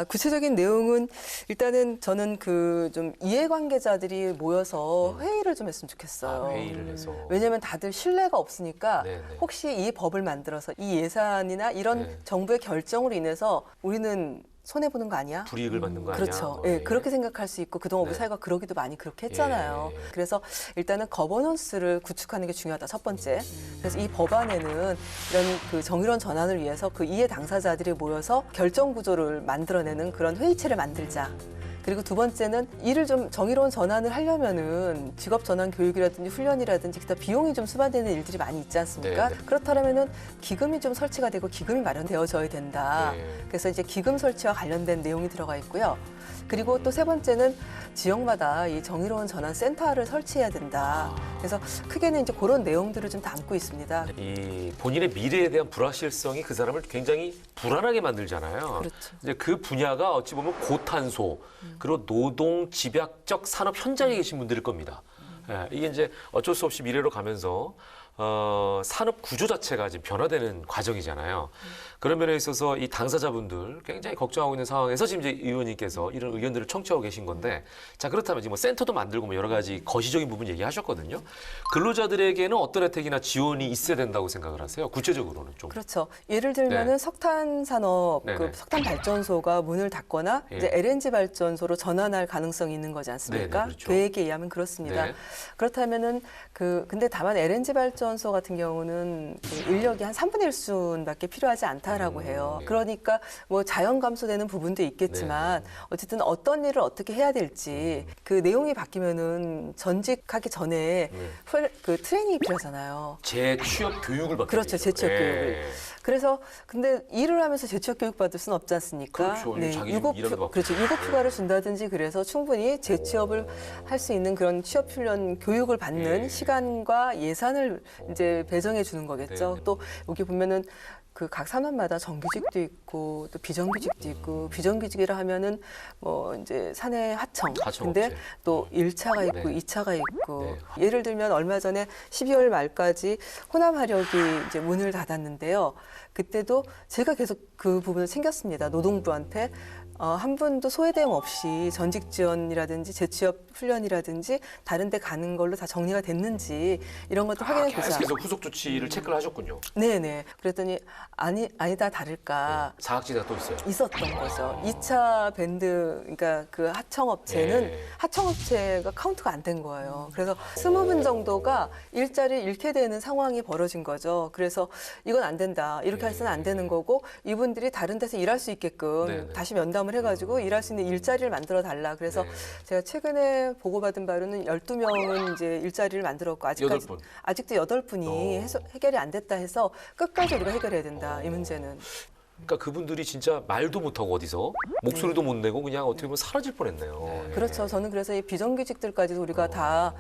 구체적인 내용은 일단은 저는 그 좀 이해관계자들이 모여서 회의를 좀 했으면 좋겠어요. 회의를 해서. 왜냐하면 다들 신뢰가 없으니까 네네. 혹시 이 법을 만들어서 이 예산이나 이런 네. 정부의 결정으로 인해서 우리는 손해보는 거 아니야? 불이익을 받는 거 아니야? 그렇죠. 뭐, 예, 그렇게 생각할 수 있고 그동안 우리 네. 사회가 그러기도 많이 그렇게 했잖아요. 예. 그래서 일단은 거버넌스를 구축하는 게 중요하다. 첫 번째. 그래서 이 법안에는 이런 그 정의로운 전환을 위해서 그 이해 당사자들이 모여서 결정 구조를 만들어내는 그런 회의체를 만들자. 그리고 두 번째는 일을 좀 정의로운 전환을 하려면은 직업 전환 교육이라든지 훈련이라든지 기타 비용이 좀 수반되는 일들이 많이 있지 않습니까? 네, 네. 그렇다면은 기금이 좀 설치가 되고 기금이 마련되어져야 된다. 네. 그래서 이제 기금 설치와 관련된 내용이 들어가 있고요. 그리고 또 세 번째는 지역마다 이 정의로운 전환 센터를 설치해야 된다. 그래서 크게는 이제 그런 내용들을 좀 담고 있습니다. 이 본인의 미래에 대한 불확실성이 그 사람을 굉장히 불안하게 만들잖아요. 그렇죠. 이제 그 분야가 어찌 보면 고탄소 그리고 노동 집약적 산업 현장에 계신 분들일 겁니다. 예, 이게 이제 어쩔 수 없이 미래로 가면서 산업 구조 자체가 지금 변화되는 과정이잖아요. 그런 면에 있어서 이 당사자분들 굉장히 걱정하고 있는 상황에서 지금 이제 의원님께서 이런 의견들을 청취하고 계신 건데, 자 그렇다면 지금 뭐 센터도 만들고 뭐 여러 가지 거시적인 부분 얘기하셨거든요. 근로자들에게는 어떤 혜택이나 지원이 있어야 된다고 생각을 하세요? 구체적으로는 좀. 그렇죠. 예를 들면은 네. 석탄 산업, 네네. 그 석탄 발전소가 문을 닫거나 예. 이제 LNG 발전소로 전환할 가능성이 있는 거지 않습니까? 네네, 그렇죠. 계획에 의하면 그렇습니다. 네. 그렇다면은 근데 다만 LNG 발전소 같은 경우는 그 인력이 한 3분의 1순밖에 필요하지 않다라고 해요. 네. 그러니까 뭐 자연 감소되는 부분도 있겠지만 어쨌든 어떤 일을 어떻게 해야 될지 그 내용이 바뀌면은 전직하기 전에 그 트레이닝이 필요하잖아요. 재취업 교육을 받게 그렇죠. 되죠. 재취업 예. 교육을. 그래서 근데 일을 하면서 재취업 교육 받을 수는 없지 않습니까? 그렇죠. 자기 좀 일하는 거 그렇죠. 유급 휴가를 준다든지 그래서 충분히 재취업을 할 수 있는 그런 취업 훈련 교육을 받는 예. 시간과 예산을 이제 배정해 주는 거겠죠. 네. 또 여기 보면은 그 각 산업마다 정규직도 있고 또 비정규직도 있고 비정규직이라 하면은 뭐 이제 사내 하청. 근데 하청업체. 또 1차가 있고 네. 2차가 있고 네. 예를 들면 얼마 전에 12월 말까지 호남 화력이 이제 문을 닫았는데요. 그때도 제가 계속 그 부분을 챙겼습니다. 노동부한테 한 분도 소외됨 없이 전직 지원이라든지 재취업 훈련이라든지 다른 데 가는 걸로 다 정리가 됐는지 이런 것도 확인해 보자. 계속해서 후속 조치를 체크를 하셨군요. 네네. 그랬더니 아니다 다를까. 사각지대가 또 있어요. 있었던 거죠. 2차 밴드, 그러니까 그 하청업체는 네. 하청업체가 카운트가 안 된 거예요. 그래서 20분 정도가 일자리를 잃게 되는 상황이 벌어진 거죠. 그래서 이건 안 된다. 이렇게 해서는 안 되는 거고 이분들이 다른 데서 일할 수 있게끔 네, 네. 다시 면담을 해가지고 일할 수 있는 일자리를 만들어 달라. 그래서 네. 제가 최근에 보고받은 바로는 12명은 이제 일자리를 만들었고 아직까지 8분. 아직도 8분이 해결이 안 됐다 해서 끝까지 우리가 해결해야 된다. 이 문제는. 그러니까 그분들이 진짜 말도 못하고 어디서 목소리도 못 내고 그냥 어떻게 보면 사라질 뻔했네요. 예. 그렇죠. 저는 그래서 이 비정규직들까지도 우리가 다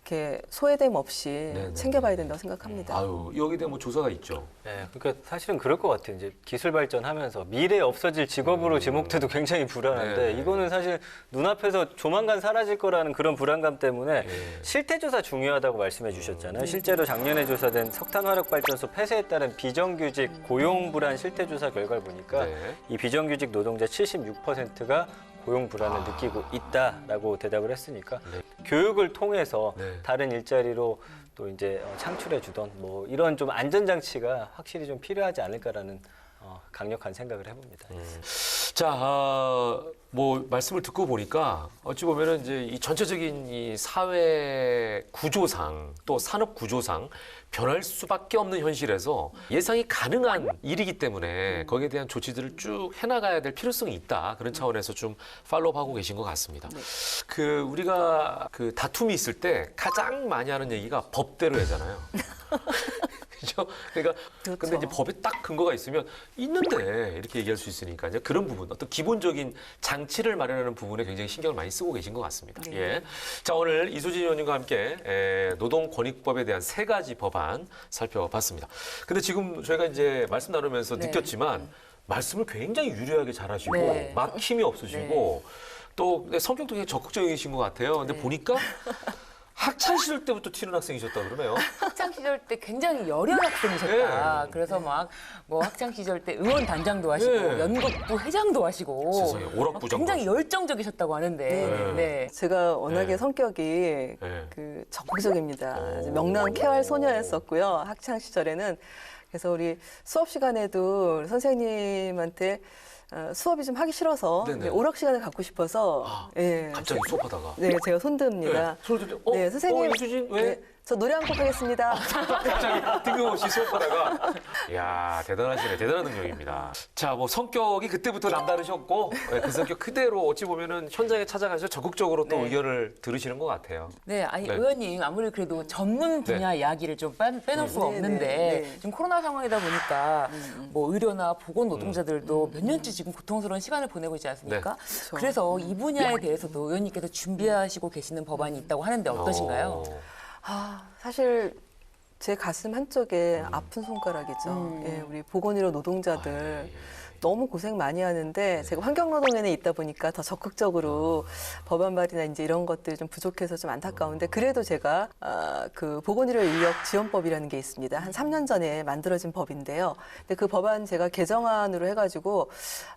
이렇게 소외됨 없이 네네. 챙겨봐야 된다고 생각합니다. 아유, 여기에 대한 뭐 조사가 있죠. 네, 그러니까 사실은 그럴 것 같아요. 이제 기술 발전하면서 미래에 없어질 직업으로 지목돼도 굉장히 불안한데 네. 이거는 사실 눈앞에서 조만간 사라질 거라는 그런 불안감 때문에 네. 실태조사 중요하다고 말씀해 주셨잖아요. 실제로 작년에 조사된 석탄화력발전소 폐쇄에 따른 비정규직 고용 불안 실태조사 결과를 보니까 네. 이 비정규직 노동자 76%가 고용 불안을 느끼고 있다라고 대답을 했으니까 네. 교육을 통해서 네. 다른 일자리로 또 이제 창출해 주던 뭐 이런 좀 안전 장치가 확실히 좀 필요하지 않을까라는 강력한 생각을 해봅니다. 자, 뭐 말씀을 듣고 보니까 어찌 보면은 이제 이 전체적인 이 사회 구조상 또 산업 구조상 변할 수밖에 없는 현실에서 예상이 가능한 일이기 때문에 거기에 대한 조치들을 쭉 해나가야 될 필요성이 있다. 그런 차원에서 좀 팔로우하고 계신 것 같습니다. 그 우리가 그 다툼이 있을 때 가장 많이 하는 얘기가 법대로 하잖아요. 그렇죠? 그러니까 그렇죠. 근데 이제 법에 딱 근거가 있으면 있는데 이렇게 얘기할 수 있으니까 이제 그런 부분 어떤 기본적인 장치를 마련하는 부분에 굉장히 신경을 많이 쓰고 계신 것 같습니다. 네. 예. 자, 오늘 이수진 의원님과 함께 노동권익법에 대한 3가지 법안 살펴봤습니다. 근데 지금 저희가 이제 말씀 나누면서 네. 느꼈지만 말씀을 굉장히 유려하게 잘하시고 네. 막힘이 없으시고 또 근데 성격도 굉장히 적극적이신 것 같아요. 근데 네. 보니까 학창 시절 때부터 튀는 학생이셨다 그러네요. 학창 시절 때 굉장히 여려 학생이셨다. 네. 그래서 막 뭐 학창 시절 때 의원 단장도 하시고 네. 연극부 회장도 하시고 세상에, 오락부장도 굉장히 하시고. 열정적이셨다고 하는데 네. 네. 제가 워낙에 네. 성격이 네. 그 적극적입니다. 오. 명랑한 쾌활 소녀였었고요. 학창 시절에는 그래서 우리 수업 시간에도 선생님한테 수업이 좀 하기 싫어서 네네. 이제 오락 시간을 갖고 싶어서 아, 예, 갑자기 수업하다가. 네 제가 손듭니다. 소리 들려. 네, 선생님. 이수진 왜? 네, 저 노래 한 곡 하겠습니다. 갑자기 뜬금없이 수업하다가. 이야, 대단하시네. 대단한 능력입니다. 자, 뭐 성격이 그때부터 남다르셨고, 그 성격 그대로 어찌 보면은 현장에 찾아가서 적극적으로 또 네. 의견을 들으시는 것 같아요. 네, 아니 네. 의원님 아무리 그래도 전문 분야 이야기를 좀 빼놓을 수가 네, 없는데 네, 네. 지금 코로나 상황이다 보니까 뭐 의료나 보건 노동자들도 몇 년째 지금 고통스러운 시간을 보내고 있지 않습니까? 그래서 이 분야에 대해서도 의원님께서 준비하시고 계시는 법안이 있다고 하는데 어떠신가요? 사실 제 가슴 한쪽에 아픈 손가락이죠. 예, 우리 보건의료 노동자들 너무 고생 많이 하는데 제가 환경노동연에 있다 보니까 더 적극적으로 법안 발의나 이제 이런 것들이 좀 부족해서 좀 안타까운데 그래도 제가 그 보건의료 인력 지원법이라는 게 있습니다. 한 3년 전에 만들어진 법인데요. 근데 그 법안 제가 개정안으로 해가지고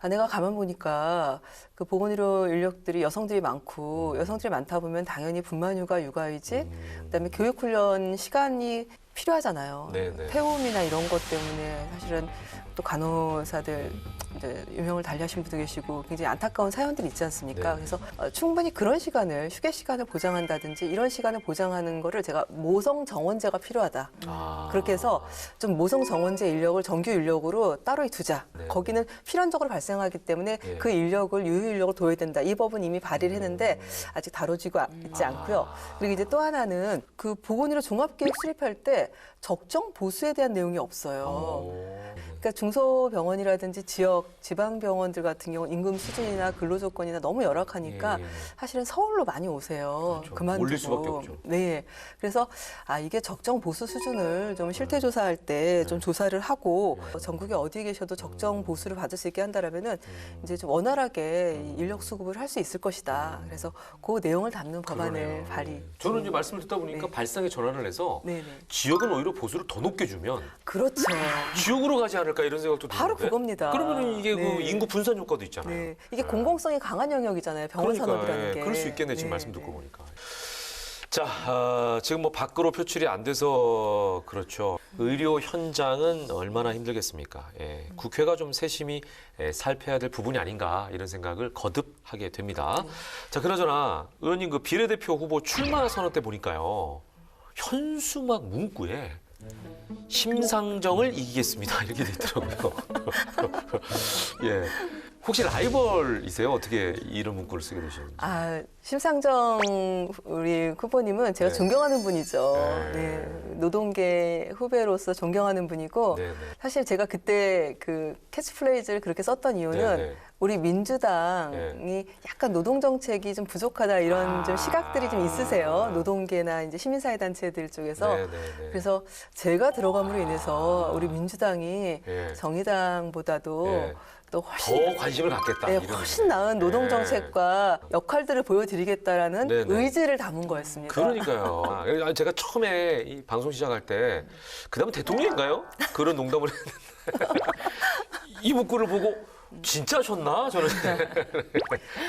내가 가만 보니까 그 보건의료 인력들이 여성들이 많고 여성들이 많다 보면 당연히 분만휴가, 육아휴직, 그다음에 교육훈련 시간이 필요하잖아요. 네네. 폐렴이나 이런 것 때문에 사실은 또 간호사들 이제 유명을 달리하신 분도 계시고 굉장히 안타까운 사연들이 있지 않습니까? 네. 그래서 충분히 그런 시간을 휴게 시간을 보장한다든지 이런 시간을 보장하는 거를 제가 모성 정원제가 필요하다. 그렇게 해서 좀 모성 정원제 인력을 정규 인력으로 따로 두자. 네. 거기는 필연적으로 발생하기 때문에 네. 그 인력을 유효 인력을 둬야 된다. 이 법은 이미 발의를 했는데 아직 다뤄지고 있지 않고요. 그리고 이제 또 하나는 그 보건의료 종합계획 수립할 때 적정 보수에 대한 내용이 없어요. 그러니까 중소병원이라든지 지방병원들 같은 경우 임금 수준이나 근로조건이나 너무 열악하니까 예. 사실은 서울로 많이 오세요. 그렇죠. 그만두고. 몰릴 수밖에 없죠. 네. 그래서 이게 적정 보수 수준을 좀 실태 조사할 때 좀 조사를 하고 전국에 어디에 계셔도 적정 보수를 받을 수 있게 한다라면은 이제 좀 원활하게 이 인력 수급을 할 수 있을 것이다. 그래서 그 내용을 담는 법안을 그러네요. 발의. 저는 이제 말씀을 듣다 보니까 네. 발상의 전환을 해서 네네. 지역은 오히려 보수를 더 높게 주면 그렇죠. 지역으로 가지 않을까 이런 생각도 드는데. 바로 그겁니다. 그러면 이게 네. 그 인구 분산 효과도 있잖아요. 네. 이게 공공성이 강한 영역이잖아요. 병원 산업이라는 예, 게. 그럴 수 있겠네 지금 네, 말씀 듣고 네. 보니까. 자, 지금 뭐 밖으로 표출이 안 돼서 그렇죠. 의료 현장은 얼마나 힘들겠습니까? 예, 국회가 좀 세심히 살펴야 될 부분이 아닌가 이런 생각을 거듭하게 됩니다. 자, 그나저나 의원님 그 비례대표 후보 출마 선언 때 보니까요. 현수막 문구에 심상정을 이기겠습니다 이렇게 돼 있더라고요. 예. 혹시 라이벌이세요? 어떻게 이런 문구를 쓰게 되셨는지? 심상정 우리 후보님은 제가 네. 존경하는 분이죠. 네. 네. 노동계 후배로서 존경하는 분이고 네네. 사실 제가 그때 그 캐치프레이즈를 그렇게 썼던 이유는 네네. 우리 민주당이 약간 노동 정책이 좀 부족하다 이런 좀 시각들이 좀 있으세요. 노동계나 이제 시민사회 단체들 쪽에서. 네네네. 그래서 제가 들어감으로 인해서 우리 민주당이 예. 정의당보다도 예. 또 훨씬 더 관심을 갖겠다. 네, 이런 훨씬 나은 노동 정책과 역할들을 보여드리겠다라는 네네. 의지를 담은 거였습니다. 그러니까요. 제가 처음에 이 방송 시작할 때 그다음에 대통령인가요? 그런 농담을 했는데 이 문구를 보고 진짜 하셨나? 저는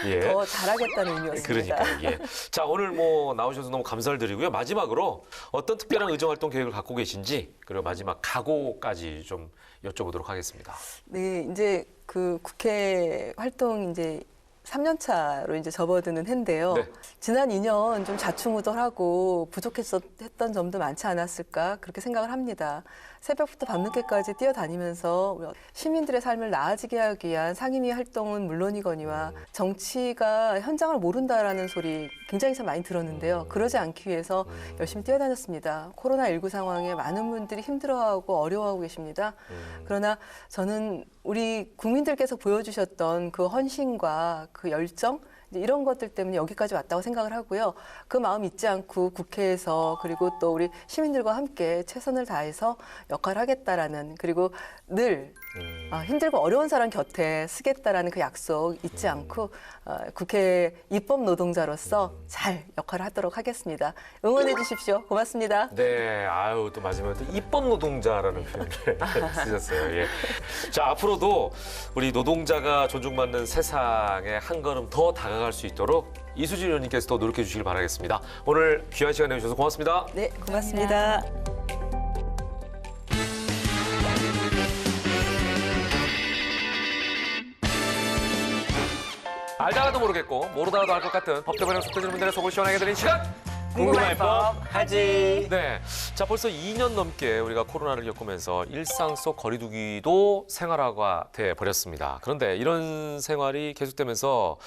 예. 더 잘하겠다는 의미였습니다. 그러니까 예. 자, 오늘 뭐 나오셔서 너무 감사를 드리고요. 마지막으로 어떤 특별한 의정 활동 계획을 갖고 계신지 그리고 마지막 각오까지 좀 여쭤보도록 하겠습니다. 네, 이제 그 국회 활동 이제 3년 차로 이제 접어드는 해인데요. 네. 지난 2년 좀 자충우돌하고 부족했던 점도 많지 않았을까 그렇게 생각을 합니다. 새벽부터 밤늦게까지 뛰어다니면서 시민들의 삶을 나아지게 하기 위한 상임위 활동은 물론이거니와 정치가 현장을 모른다라는 소리 굉장히 참 많이 들었는데요. 그러지 않기 위해서 열심히 뛰어다녔습니다. 코로나19 상황에 많은 분들이 힘들어하고 어려워하고 계십니다. 그러나 저는 우리 국민들께서 보여주셨던 그 헌신과 그 열정 이런 것들 때문에 여기까지 왔다고 생각을 하고요. 그 마음 잊지 않고 국회에서 그리고 또 우리 시민들과 함께 최선을 다해서 역할을 하겠다라는 그리고 늘 힘들고 어려운 사람 곁에 서겠다라는 그 약속 잊지 않고 국회 입법 노동자로서 잘 역할을 하도록 하겠습니다. 응원해 주십시오. 고맙습니다. 네, 아유 또 마지막에 또 입법 노동자라는 표현을 쓰셨어요. 예. 자, 앞으로도 우리 노동자가 존중받는 세상에 한 걸음 더 다가갈 수 있도록 이수진 의원님께서 더 노력해 주시길 바라겠습니다. 오늘 귀한 시간 내주셔서 고맙습니다. 네, 고맙습니다. 알다가도 모르겠고 모르다가도 알 것 같은 법대변에 속해지는 분들의 속을 시원하게 드리는 시간 궁금할 법 하지. 네. 자, 벌써 2년 넘게 우리가 코로나를 겪으면서 일상 속 거리두기도 생활화가 돼 버렸습니다. 그런데 이런 생활이 계속되면서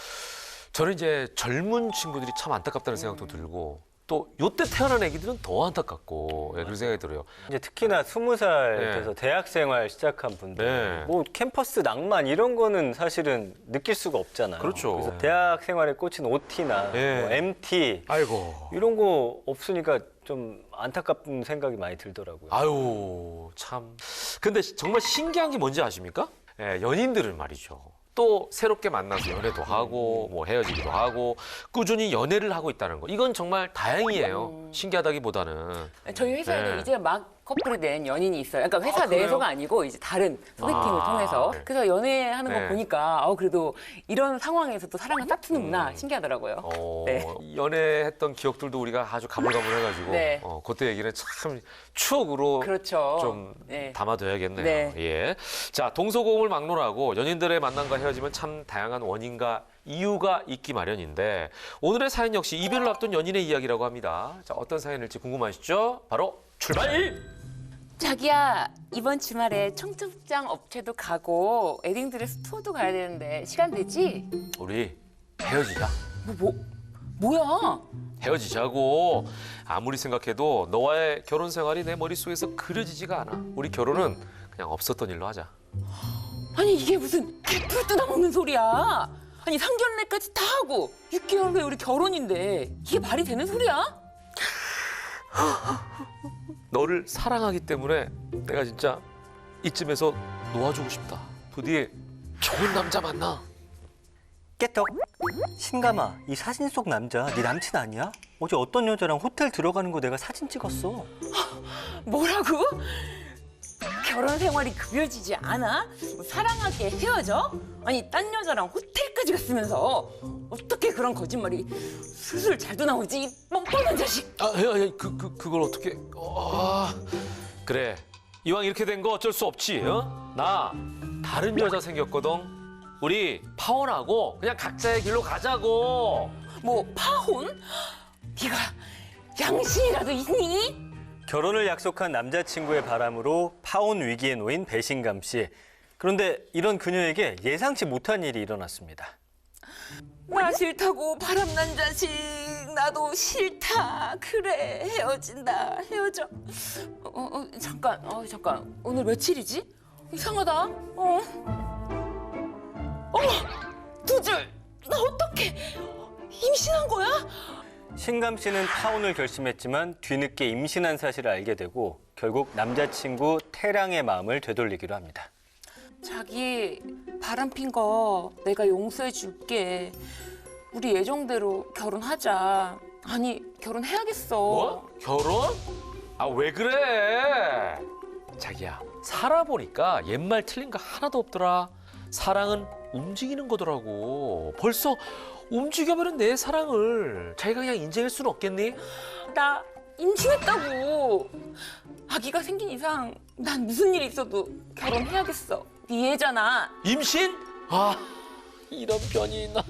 저는 이제 젊은 친구들이 참 안타깝다는 생각도 들고 또 요때 태어난 애기들은 더 안타깝고 그런 생각이 들어요. 이제 특히나 20살 네. 돼서 대학 생활 시작한 분들, 네. 뭐 캠퍼스 낭만 이런 거는 사실은 느낄 수가 없잖아요. 그렇죠. 그래서 대학 생활에 꽂힌 OT나 네. 뭐 MT 아이고. 이런 거 없으니까 좀 안타깝은 생각이 많이 들더라고요. 아유, 참. 근데 정말 신기한 게 뭔지 아십니까? 연인들은 말이죠. 또 새롭게 만나서 연애도 하고 뭐 헤어지기도 하고 꾸준히 연애를 하고 있다는 거. 이건 정말 다행이에요. 신기하다기보다는. 저희 회사에도 네. 이제 막 커플이 된 연인이 있어요. 그러니까 회사 그래요? 내에서가 아니고 이제 다른 소개팅을 아, 통해서. 네. 그래서 연애하는 네. 거 보니까 그래도 이런 상황에서도 사랑을 싹트는구나 신기하더라고요. 네. 연애했던 기억들도 우리가 아주 가물가물해가지고 네. 그때 얘기는 참 추억으로 그렇죠. 좀 네. 담아둬야겠네요. 네. 예. 자, 동서고금을 막론하고 연인들의 만남과 헤어짐은 참 다양한 원인과 이유가 있기 마련인데 오늘의 사연 역시 이별을 앞둔 연인의 이야기라고 합니다. 자, 어떤 사연일지 궁금하시죠? 바로 출발! 자기야, 이번 주말에 청첩장 업체도 가고 웨딩드레스 투어도 가야 되는데 시간 되지? 우리 헤어지자. 뭐야? 헤어지자고. 아무리 생각해도 너와의 결혼 생활이 내 머릿속에서 그려지지가 않아. 우리 결혼은 그냥 없었던 일로 하자. 아니 이게 무슨 100% 뜯어먹는 소리야? 아니 상견례까지 다 하고 6개월 후에 우리 결혼인데 이게 말이 되는 소리야? 너를 사랑하기 때문에 내가 진짜 이쯤에서 놓아주고 싶다. 부디 좋은 남자 만나. 깨떡. 신감아, 이 사진 속 남자 네 남친 아니야? 어제 어떤 여자랑 호텔 들어가는 거 내가 사진 찍었어. 뭐라고? 결혼 생활이 그려지지 않아? 뭐 사랑하게 헤어져? 아니 딴 여자랑 호텔까지 갔으면서 어떻게 그런 거짓말이 술술 잘도 나오지 이 뻔뻔한 자식. 그걸 어떻게? 그래. 이왕 이렇게 된 거 어쩔 수 없지. 나 다른 여자 생겼거든. 우리 파혼하고 그냥 각자의 길로 가자고. 뭐 파혼? 네가 양심이라도 있니? 결혼을 약속한 남자친구의 바람으로 파혼 위기에 놓인 배신감 씨. 그런데 이런 그녀에게 예상치 못한 일이 일어났습니다. 나 싫다고 바람난 자식 나도 싫다. 그래 헤어진다. 헤어져. 잠깐 오늘 며칠이지? 이상하다. 어머 두 줄. 나 어떡해. 임신한 거야? 신감 씨는 파혼을 결심했지만 뒤늦게 임신한 사실을 알게 되고 결국 남자친구 태량의 마음을 되돌리기로 합니다. 자기 바람핀 거 내가 용서해 줄게. 우리 예정대로 결혼하자. 아니 결혼해야겠어. 뭐? 결혼? 왜 그래? 자기야, 살아보니까 옛말 틀린 거 하나도 없더라. 사랑은 움직이는 거더라고. 벌써 움직여버린 내 사랑을 자기가 그냥 인정할 수는 없겠니? 나 임신했다고. 아기가 생긴 이상 난 무슨 일이 있어도 결혼해야겠어. 네 애잖아. 임신? 이런 편이 있나?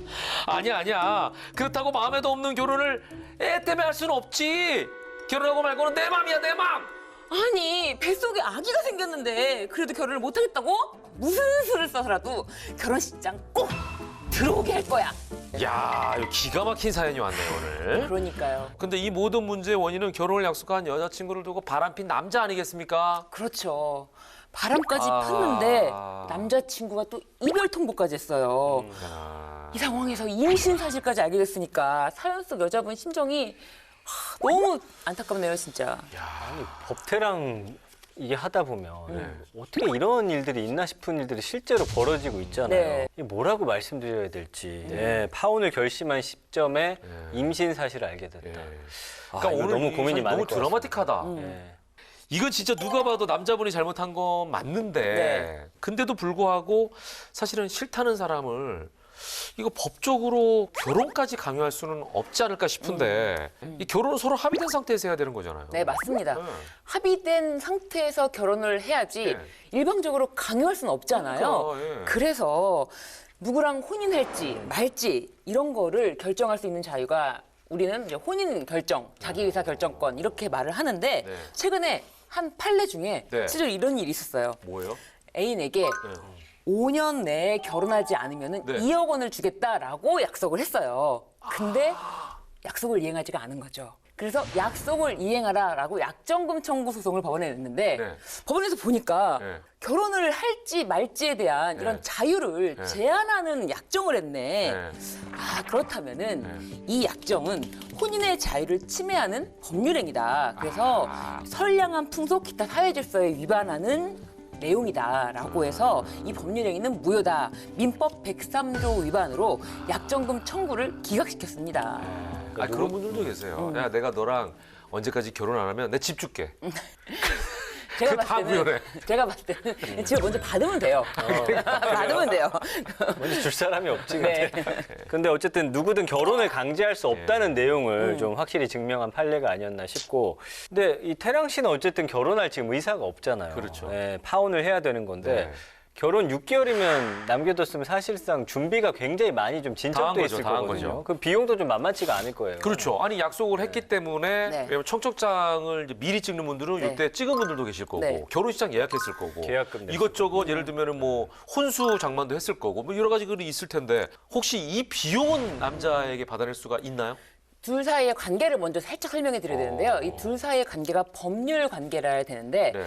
아니야. 그렇다고 마음에도 없는 결혼을 애 때문에 할 수는 없지. 결혼하고 말고는 내 맘이야, 내 맘. 아니 뱃속에 아기가 생겼는데 그래도 결혼을 못하겠다고? 무슨 수를 써서라도 결혼식장 꼭 들어오게 할 거야. 야, 이거 기가 막힌 사연이 왔네요, 오늘. 그러니까요. 근데 이 모든 문제의 원인은 결혼을 약속한 여자친구를 두고 바람핀 남자 아니겠습니까? 그렇죠. 바람까지 아. 폈는데 남자친구가 또 이별 통보까지 했어요. 이 상황에서 임신 사실까지 알게 됐으니까 사연 속 여자분 심정이 너무 안타깝네요, 진짜. 아니, 법태랑 이게 하다 보면 네. 어떻게 이런 일들이 있나 싶은 일들이 실제로 벌어지고 있잖아요. 네. 이게 뭐라고 말씀드려야 될지. 네, 파혼을 결심한 시점에 임신 사실을 알게 됐다. 그러니까 이거 오늘 너무 고민이 많을 너무 것 드라마틱하다. 네. 이건 진짜 누가 봐도 남자분이 잘못한 건 맞는데 네. 근데도 불구하고 사실은 싫다는 사람을 이거 법적으로 결혼까지 강요할 수는 없지 않을까 싶은데 이 결혼은 서로 합의된 상태에서 해야 되는 거잖아요. 네, 맞습니다. 네. 합의된 상태에서 결혼을 해야지 네. 일방적으로 강요할 수는 없잖아요. 그러니까, 예. 그래서 누구랑 혼인할지 말지 이런 거를 결정할 수 있는 자유가 우리는 이제 혼인 결정, 자기 의사 결정권 이렇게 말을 하는데 네. 최근에 한 판례 중에 네. 실제로 이런 일이 있었어요. 뭐예요? 애인에게 네. 5년 내에 결혼하지 않으면 네. 2억 원을 주겠다라고 약속을 했어요. 근데 약속을 이행하지가 않은 거죠. 그래서 약속을 이행하라라고 약정금 청구 소송을 법원에 냈는데 네. 법원에서 보니까 네. 결혼을 할지 말지에 대한 네. 이런 자유를 네. 제한하는 약정을 했네. 네. 아 그렇다면은 이 약정은 혼인의 자유를 침해하는 법률행위다. 그래서 선량한 풍속 기타 사회 질서에 위반하는 내용이다라고 해서 이 법률행위는 무효다. 민법 103조 위반으로 약정금 청구를 기각시켰습니다. 아, 그런 분들도 계세요. 야, 내가 너랑 언제까지 결혼 안 하면 내 집 줄게. 제가 그게 다 무효네. 제가 봤을 때는 집을 먼저 받으면 돼요. 받으면 돼요. 먼저 줄 사람이 없지. 네. 근데 어쨌든 누구든 결혼을 강제할 수 없다는 내용을 좀 확실히 증명한 판례가 아니었나 싶고. 근데 이 태랑 씨는 어쨌든 결혼할 지금 의사가 없잖아요. 그렇죠. 네, 파혼을 해야 되는 건데. 네. 결혼 6개월이면 남겨뒀으면 사실상 준비가 굉장히 많이 좀 진척돼 당한 거죠, 있을 당한 거거든요. 거죠. 그 비용도 좀 만만치가 않을 거예요. 그렇죠. 아니 약속을 했기 때문에 네. 왜냐면 청첩장을 이제 미리 찍는 분들은 네. 이때 찍은 분들도 계실 거고 네. 결혼식장 예약했을 거고 계약금 냈을 이것저것 예를 들면은 뭐 혼수 장만도 했을 거고 뭐 여러 가지 글이 있을 텐데 혹시 이 비용은 남자에게 받아낼 수가 있나요? 둘 사이의 관계를 먼저 살짝 설명해 드려야 되는데요. 이 둘 사이의 관계가 법률 관계라 해야 되는데 네.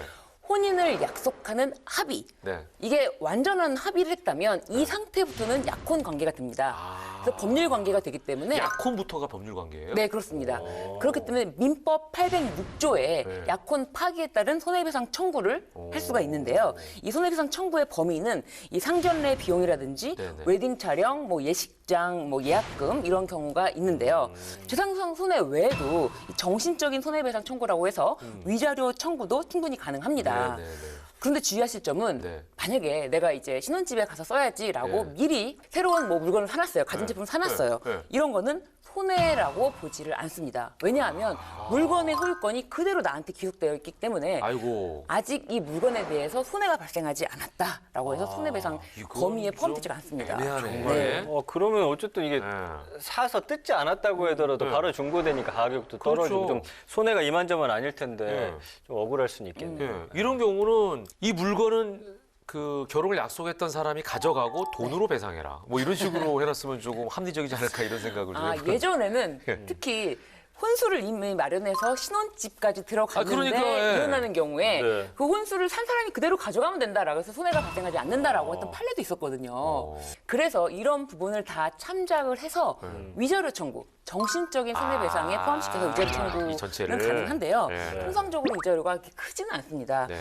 혼인을 약속하는 합의. 네. 이게 완전한 합의를 했다면 이 상태부터는 약혼 관계가 됩니다. 그래서 법률 관계가 되기 때문에 약혼부터가 법률 관계예요? 네, 그렇습니다. 그렇기 때문에 민법 806조에 네. 약혼 파기에 따른 손해배상 청구를 할 수가 있는데요. 이 손해배상 청구의 범위는 이 상견례 비용이라든지 네네. 웨딩 촬영, 뭐 예식장, 뭐 예약금 이런 경우가 있는데요. 재산상 손해 외에도 이 정신적인 손해배상 청구라고 해서 위자료 청구도 충분히 가능합니다. 네, 네, 네. 그런데 주의하실 점은 네. 만약에 내가 이제 신혼집에 가서 써야지라고 네. 미리 새로운 뭐 물건을 사놨어요. 가전제품 사놨어요. 네. 네. 이런 거는 손해라고 보지를 않습니다. 왜냐하면 물건의 소유권이 그대로 나한테 기록되어 있기 때문에 아이고. 아직 이 물건에 대해서 손해가 발생하지 않았다라고 해서 손해배상 이건 범위에 좀 포함되지가 않습니다. 애매하네. 네. 그러면 어쨌든 이게 네. 사서 뜯지 않았다고 하더라도 네. 바로 중고되니까 가격도 그렇죠. 떨어지고 좀 손해가 이만저만 아닐 텐데 네. 좀 억울할 수는 있겠네요. 예, 이런 경우는 이 물건은 그 결혼을 약속했던 사람이 가져가고 돈으로 배상해라. 뭐 이런 식으로 해놨으면 조금 합리적이지 않을까 이런 생각을 좀 해봐요. 예전에는 예. 특히 혼수를 이미 마련해서 신혼집까지 들어갔는데 그러니까, 예. 일어나는 경우에 네. 그 혼수를 산 사람이 그대로 가져가면 된다라고 해서 손해가 발생하지 않는다라고 했던 판례도 있었거든요. 그래서 이런 부분을 다 참작을 해서 위자료 청구, 정신적인 손해배상에 포함시켜서 위자료 이 청구는 전체를. 가능한데요. 네. 통상적으로 위자료가 그렇게 크지는 않습니다. 네.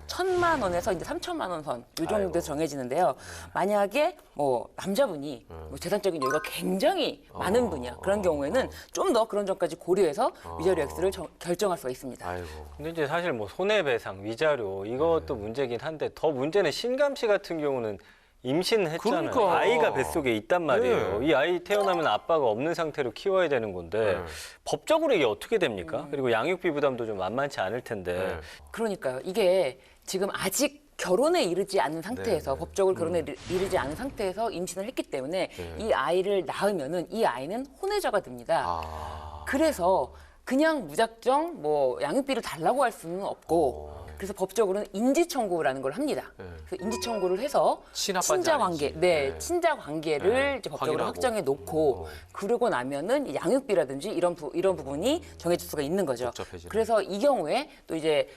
1,000만 원에서 이제 3천만 원 선, 이 정도 아이고. 정해지는데요. 만약에 뭐 남자분이 뭐 재산적인 여유가 굉장히 많은 분이야. 그런 경우에는 좀 더 그런 점까지 고려해서 위자료 액수를 결정할 수가 있습니다. 아이고. 근데 이제 사실 뭐 손해배상, 위자료 이것도 문제긴 한데 더 문제는 신감 씨 같은 경우는 임신을 했잖아요. 그러니까. 아이가 뱃속에 있단 말이에요. 이 아이 태어나면 아빠가 없는 상태로 키워야 되는 건데 법적으로 이게 어떻게 됩니까? 그리고 양육비 부담도 좀 만만치 않을 텐데 네. 그러니까요. 이게 지금 아직 결혼에 이르지 않은 상태에서 네. 법적으로 결혼에 이르지 않은 상태에서 임신을 했기 때문에 이 아이를 낳으면은 이 아이는 혼외자가 됩니다. 아. 그래서 그냥 무작정 뭐 양육비를 달라고 할 수는 없고 그래서 법적으로는 인지 청구라는 걸 합니다. 네. 그래서 인지 청구를 해서 친아빠인지 친자 관계, 아닌지. 네, 네. 친자 관계를 네. 이제 법적으로 확인하고. 확정해 놓고 그러고 나면은 양육비라든지 이런 부분이 정해질 수가 있는 거죠. 복잡해지네. 그래서 이 경우에 또 이제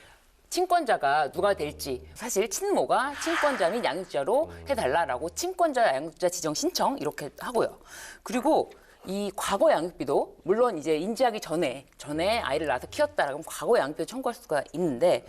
친권자가 누가 될지 사실 친모가 친권자 및 양육자로 해달라라고 친권자 양육자 지정 신청 이렇게 하고요. 그리고 이 과거 양육비도 물론 이제 인지하기 전에 아이를 낳아서 키웠다라고 과거 양육비를 청구할 수가 있는데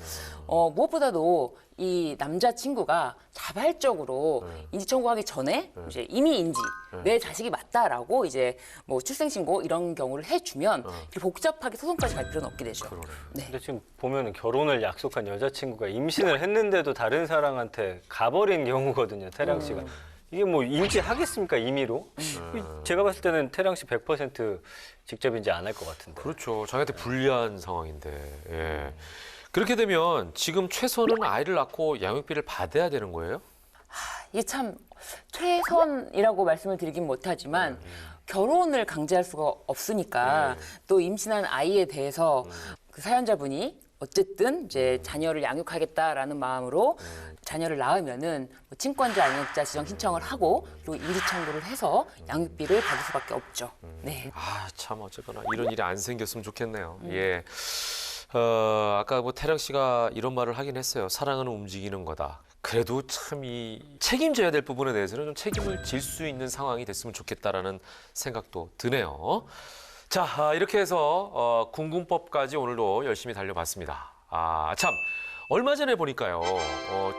무엇보다도 이 남자친구가 자발적으로 인지 청구하기 전에 이제 이미 인지 내 자식이 맞다라고 이제 뭐 출생신고 이런 경우를 해주면 이렇게 복잡하게 소송까지 갈 필요는 없게 되죠. 네. 근데 지금 보면 결혼을 약속한 여자친구가 임신을 했는데도 다른 사람한테 가버린 경우거든요, 태랑 씨가. 이게 뭐 인지하겠습니까, 임의로? 제가 봤을 때는 태랑 씨 100% 직접 인지 안 할 것 같은데. 그렇죠. 자기한테 불리한 상황인데. 예. 그렇게 되면 지금 최선은 아이를 낳고 양육비를 받아야 되는 거예요? 이게 참 최선이라고 말씀을 드리긴 못하지만 결혼을 강제할 수가 없으니까 또 임신한 아이에 대해서 그 사연자분이 어쨌든 이제 자녀를 양육하겠다라는 마음으로 자녀를 낳으면은 뭐 친권자 양육자 지정 신청을 하고 또 인지 청구를 해서 양육비를 받을 수밖에 없죠. 네. 아, 참 어쨌거나 이런 일이 안 생겼으면 좋겠네요. 예. 아까 뭐 태령 씨가 이런 말을 하긴 했어요. 사랑은 움직이는 거다. 그래도 참 이 책임져야 될 부분에 대해서는 좀 책임을 질 수 있는 상황이 됐으면 좋겠다라는 생각도 드네요. 자, 이렇게 해서 군군법까지 오늘도 열심히 달려봤습니다. 아, 참. 얼마 전에 보니까요.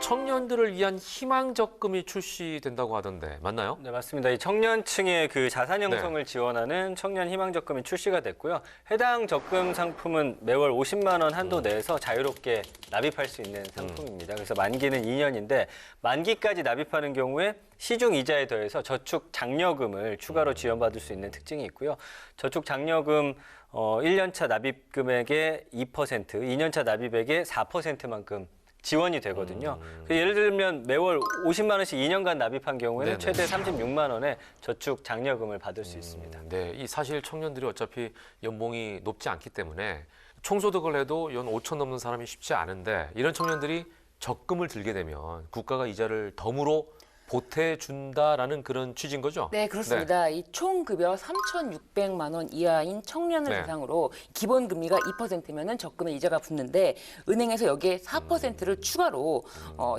청년들을 위한 희망적금이 출시된다고 하던데 맞나요? 네, 맞습니다. 이 청년층의 그 자산 형성을 지원하는 청년 희망적금이 출시가 됐고요. 해당 적금 상품은 매월 50만 원 한도 내에서 자유롭게 납입할 수 있는 상품입니다. 그래서 만기는 2년인데 만기까지 납입하는 경우에 시중 이자에 더해서 저축 장려금을 추가로 지원받을 수 있는 특징이 있고요. 저축 장려금 1년차 납입 금액의 2%, 2년차 납입액의 4%만큼 지원이 되거든요. 예를 들면 매월 50만 원씩 2년간 납입한 경우에는 네네. 최대 36만 원의 저축 장려금을 받을 수 있습니다. 네, 이 사실 청년들이 어차피 연봉이 높지 않기 때문에 총소득을 해도 연 5천 넘는 사람이 쉽지 않은데 이런 청년들이 적금을 들게 되면 국가가 이자를 덤으로 보태준다라는 그런 취지인 거죠? 네, 그렇습니다. 이 총 급여 3,600만 원 이하인 청년을 네. 대상으로 기본 금리가 2%면은 적금에 이자가 붙는데 은행에서 여기에 4%를 추가로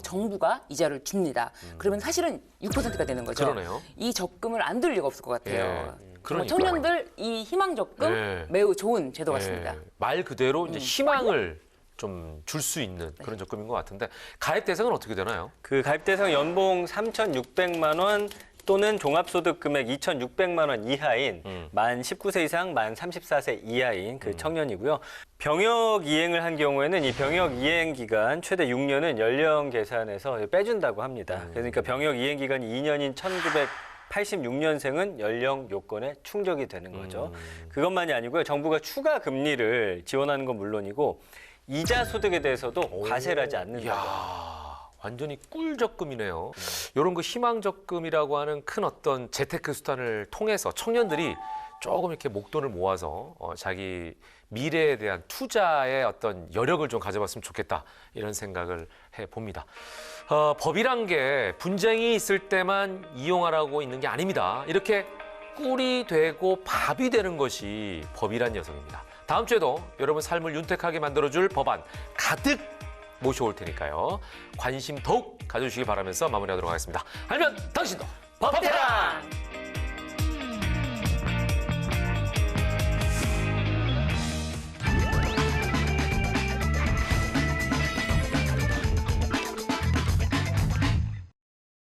정부가 이자를 줍니다. 그러면 사실은 6%가 되는 거죠. 그러네요. 이 적금을 안 들 리가 없을 것 같아요. 예, 정말 그러니까요. 청년들 이 희망 적금 네. 매우 좋은 제도 같습니다. 말 그대로 이제 희망을 좀 줄 수 있는 그런 적금인 것 같은데 가입 대상은 어떻게 되나요? 그 가입 대상 연봉 3,600만 원 또는 종합소득 금액 2,600만 원 이하인 만 19세 이상 만 34세 이하인 그 청년이고요. 병역 이행을 한 경우에는 이 병역 이행 기간 최대 6년은 연령 계산에서 빼준다고 합니다. 그러니까 병역 이행 기간이 2년인 1986년생은 연령 요건에 충족이 되는 거죠. 그것만이 아니고요. 정부가 추가 금리를 지원하는 건 물론이고 이자 소득에 대해서도 과세를 하지 않는다고 합니다. 이야, 완전히 꿀 적금이네요. 이런 그 희망 적금이라고 하는 큰 어떤 재테크 수단을 통해서 청년들이 조금 이렇게 목돈을 모아서 자기 미래에 대한 투자의 어떤 여력을 좀 가져봤으면 좋겠다 이런 생각을 해봅니다. 법이란 게 분쟁이 있을 때만 이용하라고 있는 게 아닙니다. 이렇게 꿀이 되고 밥이 되는 것이 법이란 녀석입니다. 다음 주에도 여러분 삶을 윤택하게 만들어줄 법안 가득 모셔올 테니까요. 관심 더욱 가져주시기 바라면서 마무리하도록 하겠습니다. 알면 당신도 법대랑!